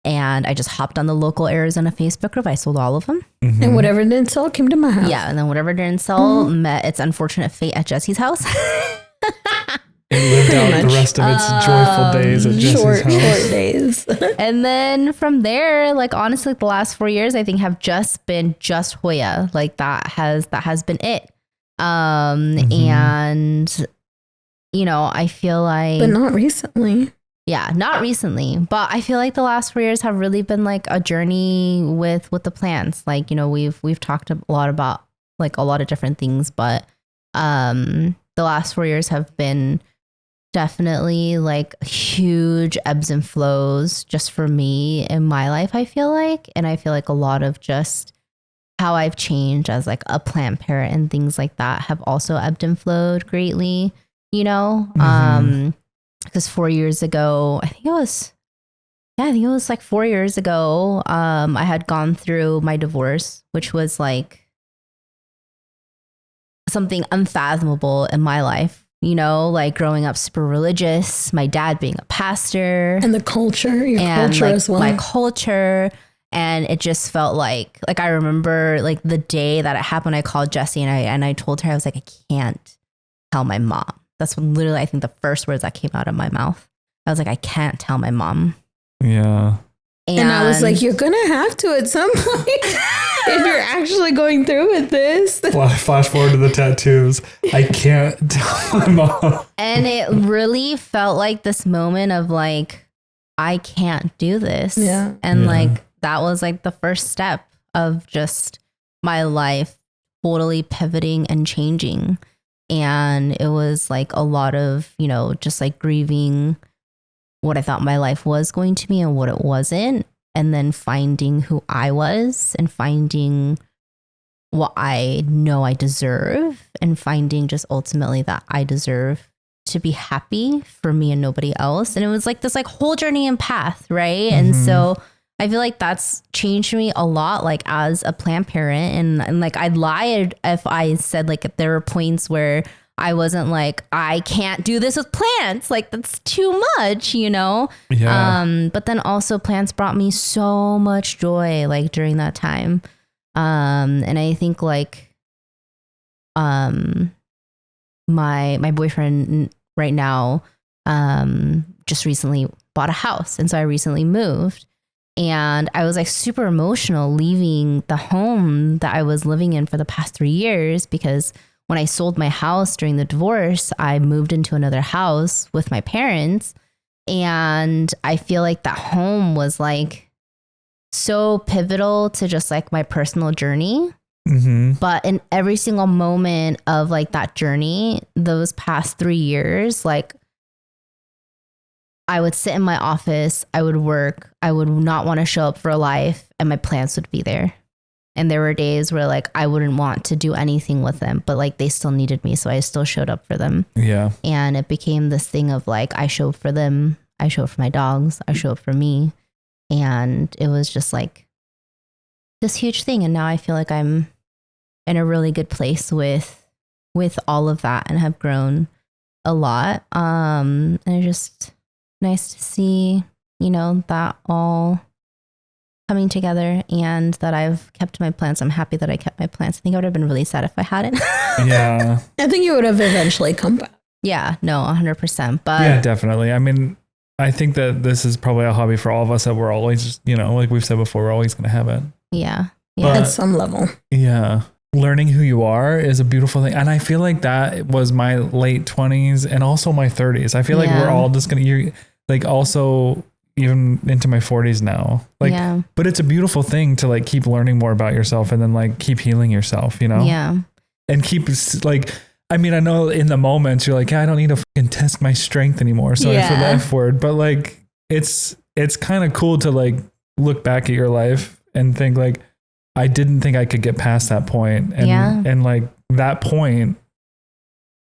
And I just hopped on the local Arizona Facebook group. I sold all of them. Mm-hmm. And whatever didn't sell came to my house. Yeah. And then whatever didn't sell met its unfortunate fate at Jesse's house. It lived out the rest of its joyful days at Jesse's house. Short days. And then from there, like honestly, the last 4 years, I think have just been just Hoya. Like that has been it. And you know, I feel like, but not recently. Yeah, not recently, but I feel like the last 4 years have really been like a journey with the plants. Like, you know, we've talked a lot about like a lot of different things, but the last 4 years have been definitely like huge ebbs and flows just for me in my life, I feel like. And I feel like a lot of just how I've changed as like a plant parent and things like that have also ebbed and flowed greatly, you know? Because 4 years ago, I think it was like 4 years ago, I had gone through my divorce, which was like something unfathomable in my life, you know, like growing up super religious, my dad being a pastor. And the culture, your culture like, as well. My culture. And it just felt like I remember like the day that it happened, I called Jessie and I told her, I was like, I can't tell my mom. That's when literally, I think the first words that came out of my mouth. I was like, I can't tell my mom. Yeah. And I was like, you're going to have to at some point if you're actually going through with this. Flash forward to the tattoos. I can't tell my mom. And it really felt like this moment of like, I can't do this. Yeah. And like, that was like the first step of just my life totally pivoting and changing. And it was like a lot of, you know, just like grieving what I thought my life was going to be and what it wasn't. And then finding who I was and finding what I know I deserve and finding just ultimately that I deserve to be happy for me and nobody else. And it was like this like whole journey and path, right? And so I feel like that's changed me a lot, like as a plant parent. And like I'd lie if I said like there were points where I wasn't like, I can't do this with plants. Like that's too much, you know? Yeah. But then also plants brought me so much joy like during that time. And I think like my boyfriend right now just recently bought a house. And so I recently moved. And I was like super emotional leaving the home that I was living in for the past 3 years because when I sold my house during the divorce, I moved into another house with my parents. And I feel like that home was like so pivotal to just like my personal journey. Mm-hmm. But in every single moment of like that journey, those past 3 years, like I would sit in my office, I would work, I would not want to show up for life, and my plants would be there. And there were days where like I wouldn't want to do anything with them, but like they still needed me. So I still showed up for them. Yeah. And it became this thing of like, I show up for them. I show up for my dogs. I show up for me. And it was just like this huge thing. And now I feel like I'm in a really good place with all of that and have grown a lot. And it's just nice to see, you know, that all coming together and that I've kept my plants. I'm happy that I kept my plants. I think I would have been really sad if I hadn't. Yeah. I think you would have eventually come back. Yeah, no, 100%. But Yeah, definitely. I mean, I think that this is probably a hobby for all of us that we're always, you know, like we've said before, we're always going to have it. yeah. But- At some level. Yeah. Learning who you are is a beautiful thing. And I feel like that was my late 20s and also my 30s. I feel like Yeah. we're all just going to, you're like also even into my 40s now. Like, yeah. but it's a beautiful thing to like keep learning more about yourself and then like keep healing yourself, you know? Yeah. And keep like, I mean, I know in the moments you're like, I don't need to fucking test my strength anymore. Sorry for the Yeah. F word, but like, it's kind of cool to like look back at your life and think like, I didn't think I could get past that point. And, Yeah. and like that point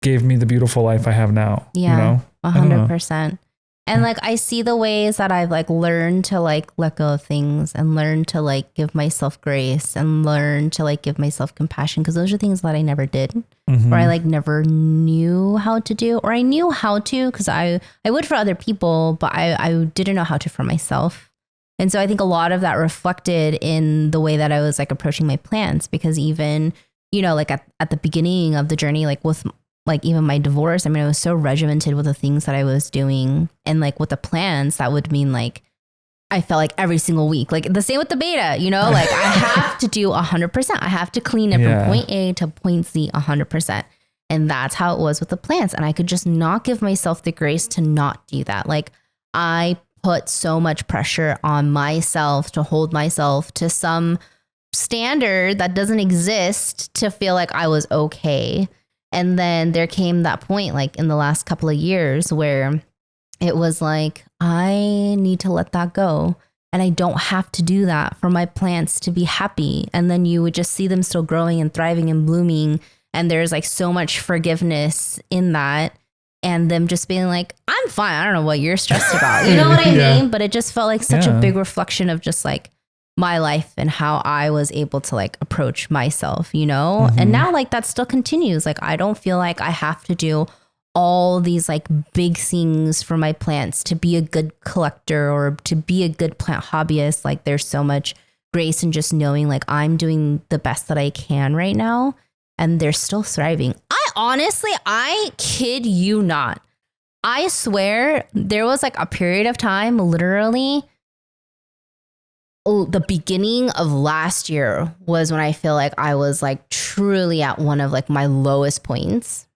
gave me the beautiful life I have now. Yeah. You know? I don't know. 100%. And like I see the ways that I've like learned to like let go of things and learn to like give myself grace and learn to like give myself compassion, because those are things that I never did Mhm. or I like never knew how to do, or I knew how to because I would for other people, but I didn't know how to for myself. And so I think a lot of that reflected in the way that I was like approaching my plants, because even, you know, like at the beginning of the journey, like with like even my divorce, I mean, I was so regimented with the things that I was doing, and like with the plans, that would mean like I felt like every single week, like the same with the beta, you know, like I have to do 100%. I have to clean it Yeah. from point A to point Z 100%. And that's how it was with the plants. And I could just not give myself the grace to not do that. Like I put so much pressure on myself to hold myself to some standard that doesn't exist to feel like I was okay. And then there came that point, like in the last couple of years, where it was like, I need to let that go. And I don't have to do that for my plants to be happy. And then you would just see them still growing and thriving and blooming. And there's like so much forgiveness in that. And them just being like, I'm fine. I don't know what you're stressed about. You know what I Yeah. mean? But it just felt like such Yeah. a big reflection of just like my life and how I was able to like approach myself, you know? Mhm. And now like that still continues. Like I don't feel like I have to do all these like big things for my plants to be a good collector or to be a good plant hobbyist. Like there's so much grace in just knowing like I'm doing the best that I can right now and they're still thriving. I kid you not. I swear there was like a period of time, literally the beginning of last year was when I feel like I was like truly at one of like my lowest points.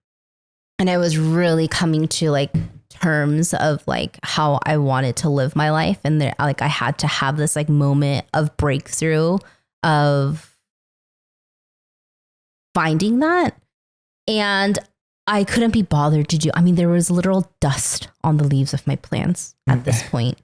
And I was really coming to like terms of like how I wanted to live my life. And there, like I had to have this like moment of breakthrough of finding that. And I couldn't be bothered to do. I mean, there was literal dust on the leaves of my plants at this point.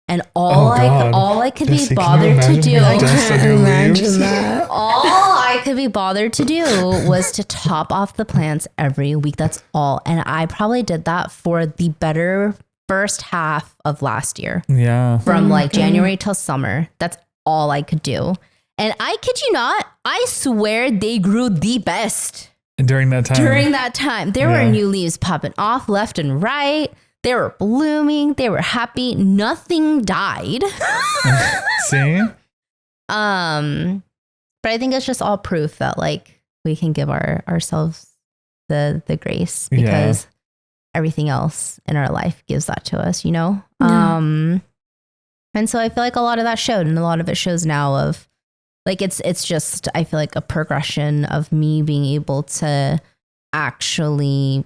And all I could be bothered to do, I can't imagine that. all I could be bothered to do was to top off the plants every week. That's all. And I probably did that for the better first half of last year. Yeah. From like January till summer. That's all I could do. And I kid you not, I swear they grew the best During that time. during that time. There were Yeah. new leaves popping off left and right. They were blooming. They were happy. Nothing died. See? But I think it's just all proof that like we can give ourselves the grace because everything else in our life gives that to us, you know? Yeah. And so I feel like a lot of that showed, and a lot of it shows now of like, it's just, I feel like a progression of me being able to actually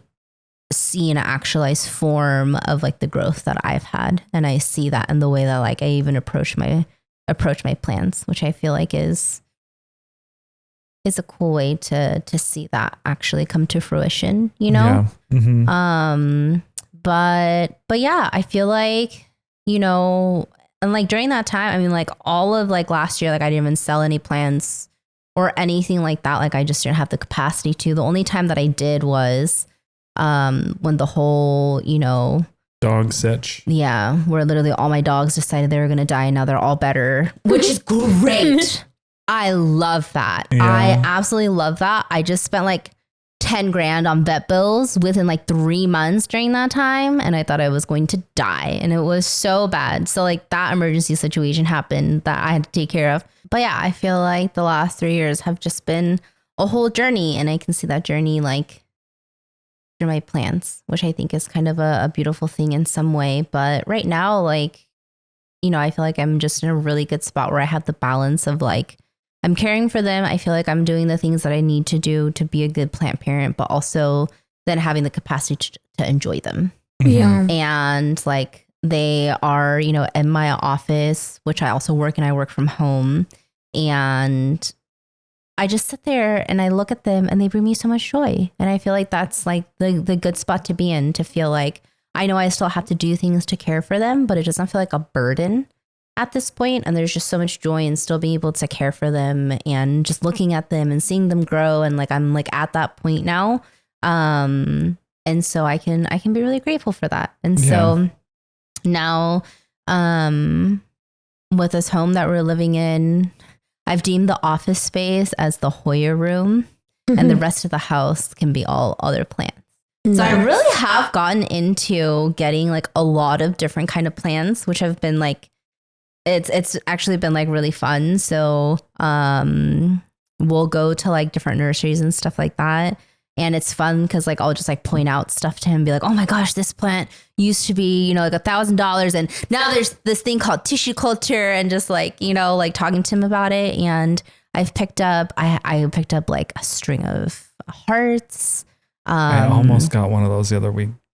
see an actualized form of like the growth that I've had. And I see that in the way that like I even approach my plants, which I feel like is a cool way to see that actually come to fruition, you know? Yeah. Mm-hmm. But yeah, I feel like, you know, and like during that time, I mean, like all of like last year, like I didn't even sell any plants or anything like that. Like I just didn't have the capacity to. The only time that I did was when the whole, you know, dog sitch. Yeah, where literally all my dogs decided they were going to die and now they're all better, which is great. I love that. Yeah. I absolutely love that. I just spent like 10 grand on vet bills within like 3 months during that time. And I thought I was going to die and it was so bad. So like that emergency situation happened that I had to take care of. But yeah, I feel like the last 3 years have just been a whole journey. And I can see that journey like through my plants, which I think is kind of a beautiful thing in some way. But right now, like, you know, I feel like I'm just in a really good spot where I have the balance of like, I'm caring for them. I feel like I'm doing the things that I need to do to be a good plant parent, but also then having the capacity to enjoy them. Yeah. And like they are, you know, in my office, which I also work and I work from home. And I just sit there and I look at them and they bring me so much joy. And I feel like that's like the good spot to be in, to feel like I know I still have to do things to care for them, but it doesn't feel like a burden at this point. And there's just so much joy in still being able to care for them and just looking at them and seeing them grow. And like, I'm like at that point now. And so I can be really grateful for that. And so now, with this home that we're living in, I've deemed the office space as the Hoya room, and the rest of the house can be all other plants. Nice. So I really have gotten into getting like a lot of different kind of plants, which have been like, it's actually been like really fun. So we'll go to like different nurseries and stuff like that. And it's fun because like I'll just like point out stuff to him and be like, oh my gosh, this plant used to be, you know, like $1,000. And now there's this thing called tissue culture, and just like, you know, like talking to him about it. And I've picked up, I picked up like a string of hearts. I almost got one of those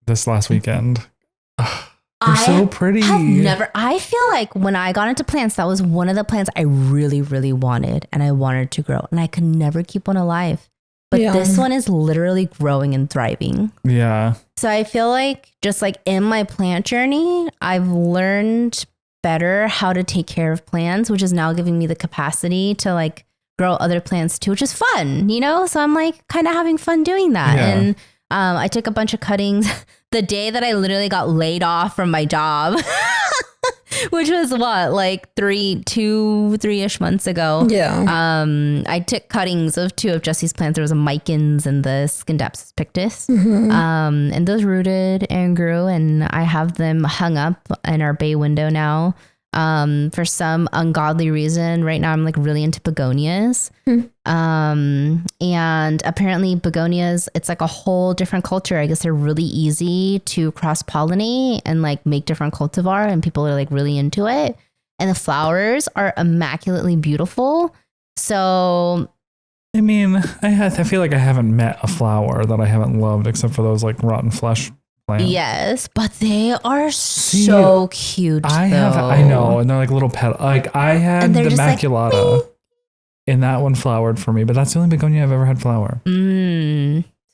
this last weekend. They're so pretty. I feel like when I got into plants, that was one of the plants I really, really wanted and I wanted to grow, and I could never keep one alive. But this one is literally growing and thriving. Yeah. So I feel like just like in my plant journey, I've learned better how to take care of plants, which is now giving me the capacity to like grow other plants too, which is fun, you know? So I'm like kind of having fun doing that. Yeah. And I took a bunch of cuttings the day that I literally got laid off from my job. Which was what, like 3-ish months ago. Yeah. I took cuttings of 2 of Jesse's plants. There was a Micans and the Scindapsus pictus. And those rooted and grew, and I have them hung up in our bay window now. For some ungodly reason, right now I'm like really into begonias. And apparently begonias, it's like a whole different culture. I guess they're really easy to cross pollinate and like make different cultivar, and people are like really into it. And the flowers are immaculately beautiful. So I mean, I feel like I haven't met a flower that I haven't loved except for those like rotten flesh plants. Yes, but they are so cute. I know, and they're like little petal. Like I had the Immaculata, like, and that one flowered for me, but that's the only begonia I've ever had flower.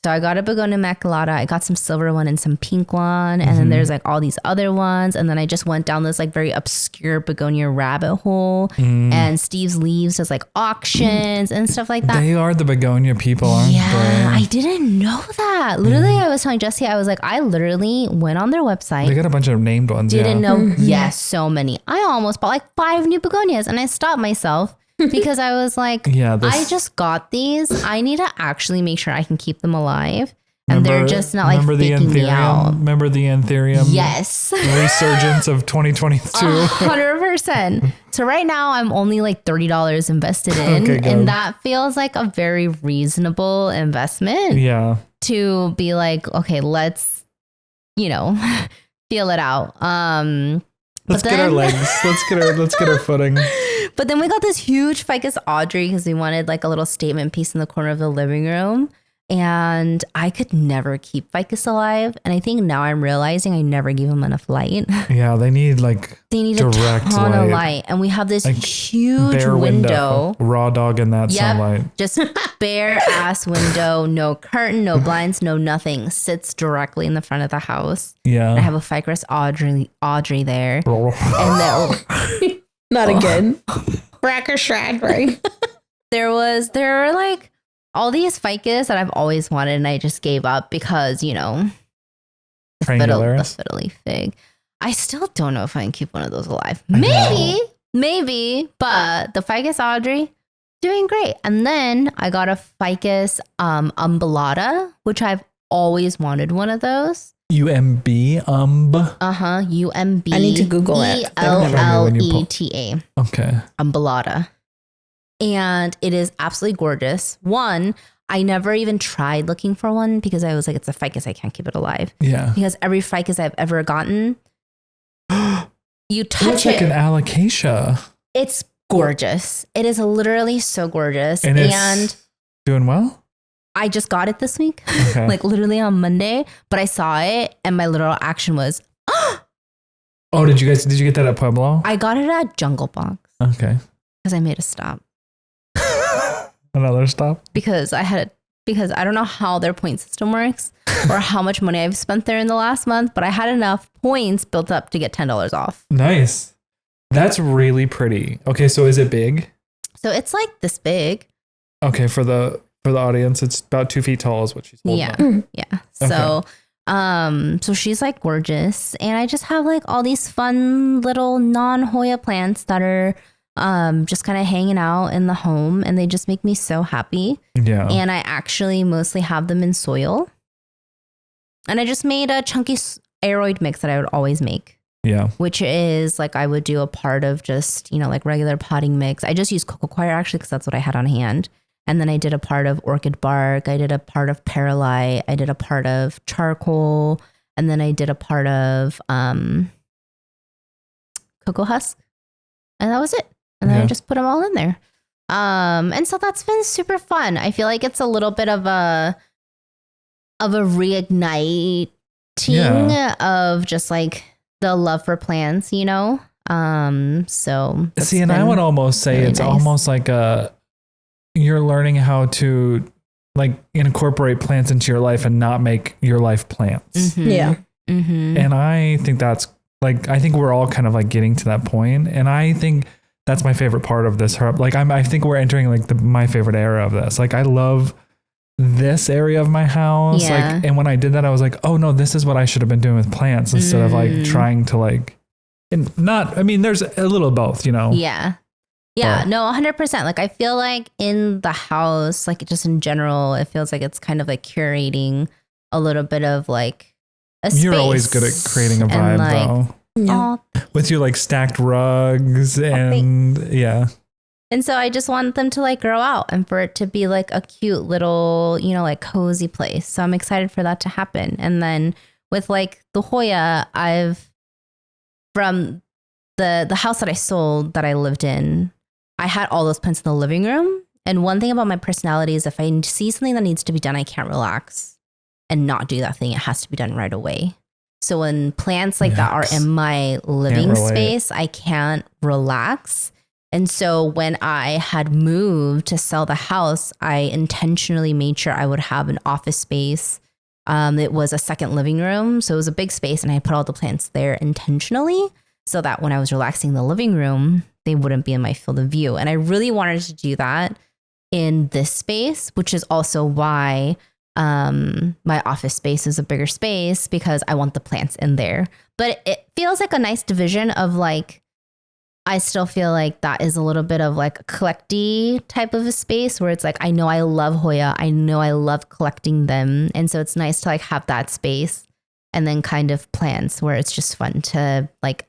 So I got a begonia Immaculata. I got some silver one and some pink one, and then there's like all these other ones, and then I just went down this like very obscure begonia rabbit hole. And Steve's Leaves does like auctions and stuff like that. They are the begonia people, aren't they? I didn't know that. Literally, I was telling Jesse, I was like, I literally went on their website. They got a bunch of named ones. Didn't know. Yes, so many. I almost bought like 5 new begonias, and I stopped myself. Because I was like, I just got these. I need to actually make sure I can keep them alive. And they're just not like faking me out. Remember the Anthurium? Yes. Resurgence of 2022. 100%. So right now I'm only like $30 invested in. Okay, and that feels like a very reasonable investment. Yeah. To be like, okay, let's, you know, feel it out. Let's get our legs. Let's get our footing. But then we got this huge Ficus Audrey because we wanted like a little statement piece in the corner of the living room. And I could never keep ficus alive. And I think now I'm realizing I never gave them enough light. Yeah, they need like They need direct a ton light. of light. And we have this Like, huge bare window. Raw dog in that sunlight. Just bare ass window, no curtain, no blinds, no nothing. Sits directly in the front of the house. Yeah. I have a ficus Audrey there. And then Not again. Cracker shred, right? there were like all these ficus that I've always wanted, and I just gave up because, you know, the fiddly fig. I still don't know if I can keep one of those alive. Maybe, but the ficus Audrey doing great. And then I got a ficus umbellata, which I've always wanted one of those. UMB UMB. I need to Google it. ELLETA. Okay. Umbellata. And it is absolutely gorgeous. One, I never even tried looking for one because I was like, it's a ficus, I can't keep it alive. Yeah. Because every ficus I've ever gotten, you touch It's like an alocasia. It's gorgeous. It is literally so gorgeous. And it's doing well? I just got it this week, Okay. like literally on Monday, but I saw it and my literal action was, Oh, did you get that at Pueblo? I got it at Jungle Box Okay. because I made a stop. Another stop? Because I don't know how their point system works or how much money I've spent there in the last month, but I had enough points built up to get $10 off. Nice. That's really pretty. Okay, so is it big? So it's like this big. Okay, for the audience, it's about 2 feet tall is what she's holding. Yeah. Yeah. So so she's like gorgeous, and I just have like all these fun little non-Hoya plants that are just kind of hanging out in the home, and they just make me so happy. Yeah. And I actually mostly have them in soil. And I just made a chunky aeroid mix that I would always make. Yeah. Which is like I would do a part of just, you know, like regular potting mix. I just used cocoa coir actually because that's what I had on hand. And then I did a part of orchid bark. I did a part of perlite. I did a part of charcoal. And then I did a part of cocoa husk. And that was it. And then I just put them all in there. And so that's been super fun. I feel like it's a little bit of a reigniting of just like the love for plants, you know? So see, and I would almost say really it's nice. Almost like you're learning how to like incorporate plants into your life and not make your life plants. Mm-hmm. Yeah. Mm-hmm. And I think that's like, I think we're all kind of like getting to that point. And I think that's my favorite part of this. Like I think we're entering like my favorite era of this. Like I love this area of my house. Yeah. Like, and when I did that, I was like, oh no, this is what I should have been doing with plants instead of like trying to like, and not, I mean, there's a little of both, you know? Yeah. Yeah, no, 100%. Like I feel like in the house, like just in general, it feels like it's kind of like curating a little bit of like a space. You're always good at creating a vibe like, though. Yeah. With your like stacked rugs and yeah. And so I just want them to like grow out and for it to be like a cute little, you know, like cozy place. So I'm excited for that to happen. And then with like the Hoya, from the house that I sold that I lived in, I had all those plants in the living room. And one thing about my personality is if I see something that needs to be done, I can't relax and not do that thing. It has to be done right away. So when plants like that are in my living space, I can't relax. And so when I had moved to sell the house, I intentionally made sure I would have an office space. It was a second living room. So it was a big space and I put all the plants there intentionally so that when I was relaxing in the living room, they wouldn't be in my field of view. And I really wanted to do that in this space, which is also why my office space is a bigger space because I want the plants in there. But it feels like a nice division of like, I still feel like that is a little bit of like a collecty type of a space where it's like, I know I love Hoya. I know I love collecting them. And so it's nice to like have that space and then kind of plants where it's just fun to like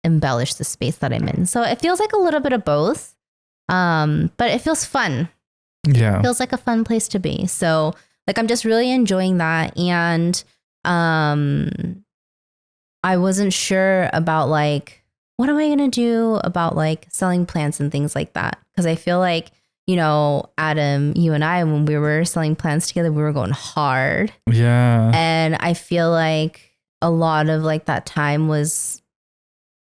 embellish the space that I'm in. So it feels like a little bit of both. But it feels fun. Yeah. It feels like a fun place to be. So like, I'm just really enjoying that. And I wasn't sure about like, what am I going to do about like selling plants and things like that? Because I feel like you know, Adam, you and I, when we were selling plants together, we were going hard. Yeah. And I feel like a lot of like that time was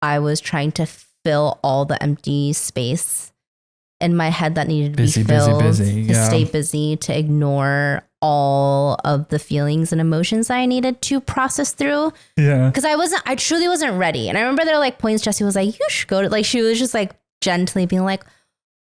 I was trying to fill all the empty space in my head that needed to be filled to stay busy, to ignore all of the feelings and emotions I needed to process through. Yeah. Because I truly wasn't ready. And I remember there were like points Jessie was like, you should go to, like, she was just like gently being like,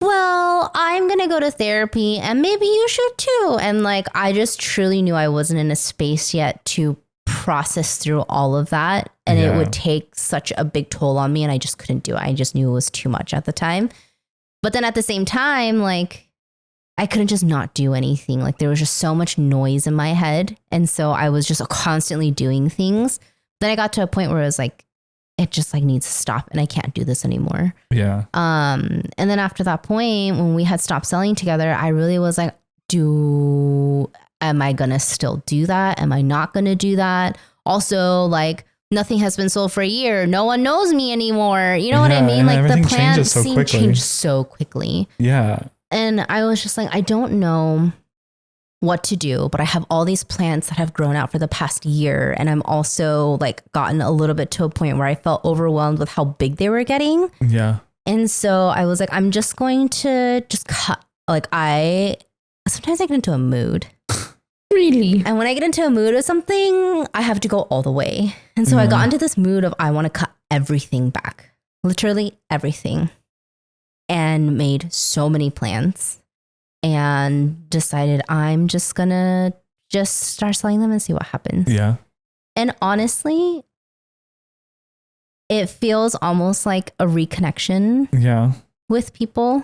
well, I'm going to go to therapy and maybe you should too. And like, I just truly knew I wasn't in a space yet to process through all of that. And it would take such a big toll on me. And I just couldn't do it. I just knew it was too much at the time. But then at the same time, like, I couldn't just not do anything. Like, there was just so much noise in my head. And so I was just constantly doing things. Then I got to a point where it was like, it just like needs to stop and I can't do this anymore. Yeah. And then after that point, when we had stopped selling together, I really was like, am I going to still do that? Am I not going to do that? Also, like, nothing has been sold for a year. No one knows me anymore. You know what I mean? Like, the plan changed so quickly. Yeah. And I was just like, I don't know what to do, but I have all these plants that have grown out for the past year. And I'm also like gotten a little bit to a point where I felt overwhelmed with how big they were getting. Yeah. And so I was like, I'm just going to just cut. Like, sometimes I get into a mood. Really? And when I get into a mood of something, I have to go all the way. And so I got into this mood of I want to cut everything back, literally everything, and made so many plans and decided I'm just going to just start selling them and see what happens. Yeah. And honestly, it feels almost like a reconnection with people.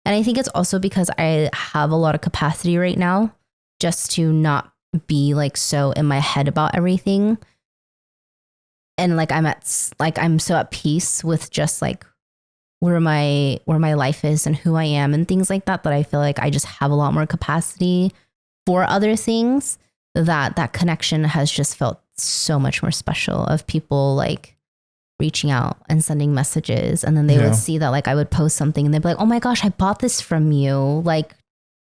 And I think it's also because I have a lot of capacity right now just to not be like so in my head about everything. And like I'm so at peace with just like where my life is and who I am and things like that, that I feel like I just have a lot more capacity for other things, that connection has just felt so much more special, of people like reaching out and sending messages. And then they would see that like I would post something and they'd be like, oh my gosh, I bought this from you like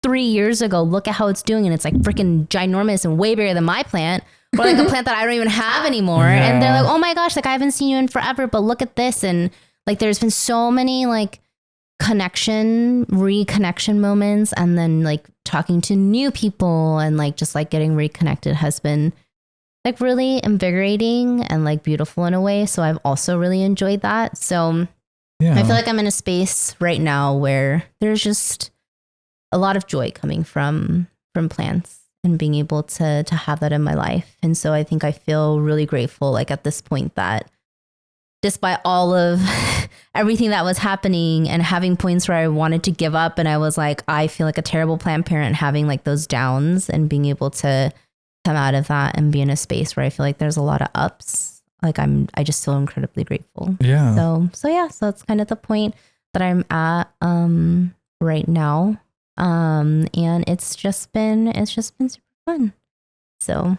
3 years ago. Look at how it's doing. And it's like freaking ginormous and way bigger than my plant, or like a plant that I don't even have anymore. Yeah. And they're like, oh my gosh, like I haven't seen you in forever, but look at this. And like, there's been so many like reconnection moments. And then like talking to new people and like just like getting reconnected has been like really invigorating and like beautiful in a way. So I've also really enjoyed that. So I feel like I'm in a space right now where there's just a lot of joy coming from plants and being able to have that in my life. And so I think I feel really grateful, like at this point, that despite all of everything that was happening and having points where I wanted to give up, and I was like, I feel like a terrible plant parent, having like those downs and being able to come out of that and be in a space where I feel like there's a lot of ups. Like I just feel incredibly grateful. Yeah. So that's kind of the point that I'm at right now. And it's just been super fun. So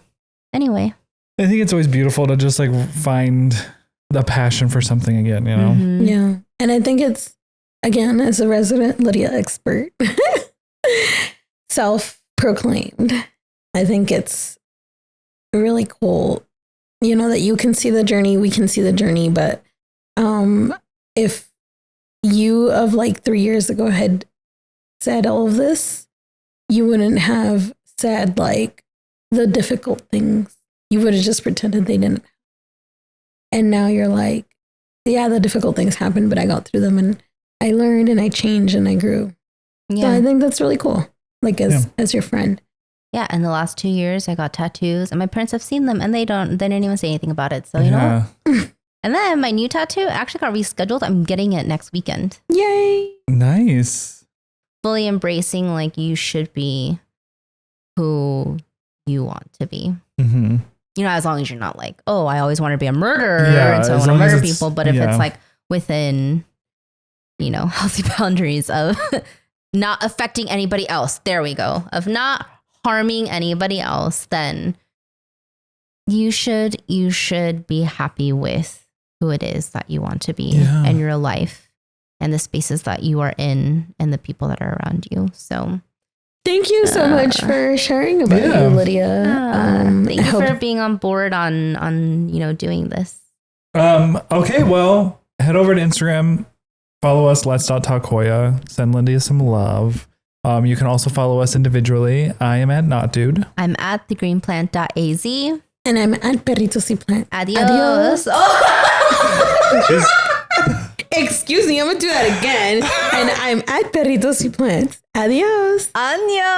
anyway, I think it's always beautiful to just like find the passion for something again, you know? Mm-hmm. Yeah. And I think it's, again, as a resident Lydia expert, self-proclaimed, I think it's really cool, you know, that you can see the journey, we can see the journey, but if you of like 3 years ago had said all of this, you wouldn't have said like the difficult things. You would have just pretended they didn't. And now you're like, yeah, the difficult things happened, but I got through them and I learned and I changed and I grew. Yeah. So I think that's really cool. Like as your friend. Yeah. In the last 2 years, I got tattoos and my parents have seen them and they didn't even say anything about it. So, you know what? And then my new tattoo actually got rescheduled. I'm getting it next weekend. Yay. Nice. Fully embracing like you should be who you want to be. Mm-hmm. You know, as long as you're not like, oh, I always want to be a murderer and so I want to murder people. But if it's like within, you know, healthy boundaries of not affecting anybody else, there we go, of not harming anybody else, then you should be happy with who it is that you want to be in your life. and the spaces that you are in and the people that are around you. So thank you so much for sharing about you, Lydia. Thank you for being on board on doing this. Okay, well, head over to Instagram, follow us, Let's.Talk Hoya, send Lydia some love. You can also follow us individually. I am at Not Dude. I'm at thegreenplant.az. And I'm at Perritos y Plant. Adios. Excuse me, I'm gonna do that again. And I'm at Perritos y Plant. Adios. Años.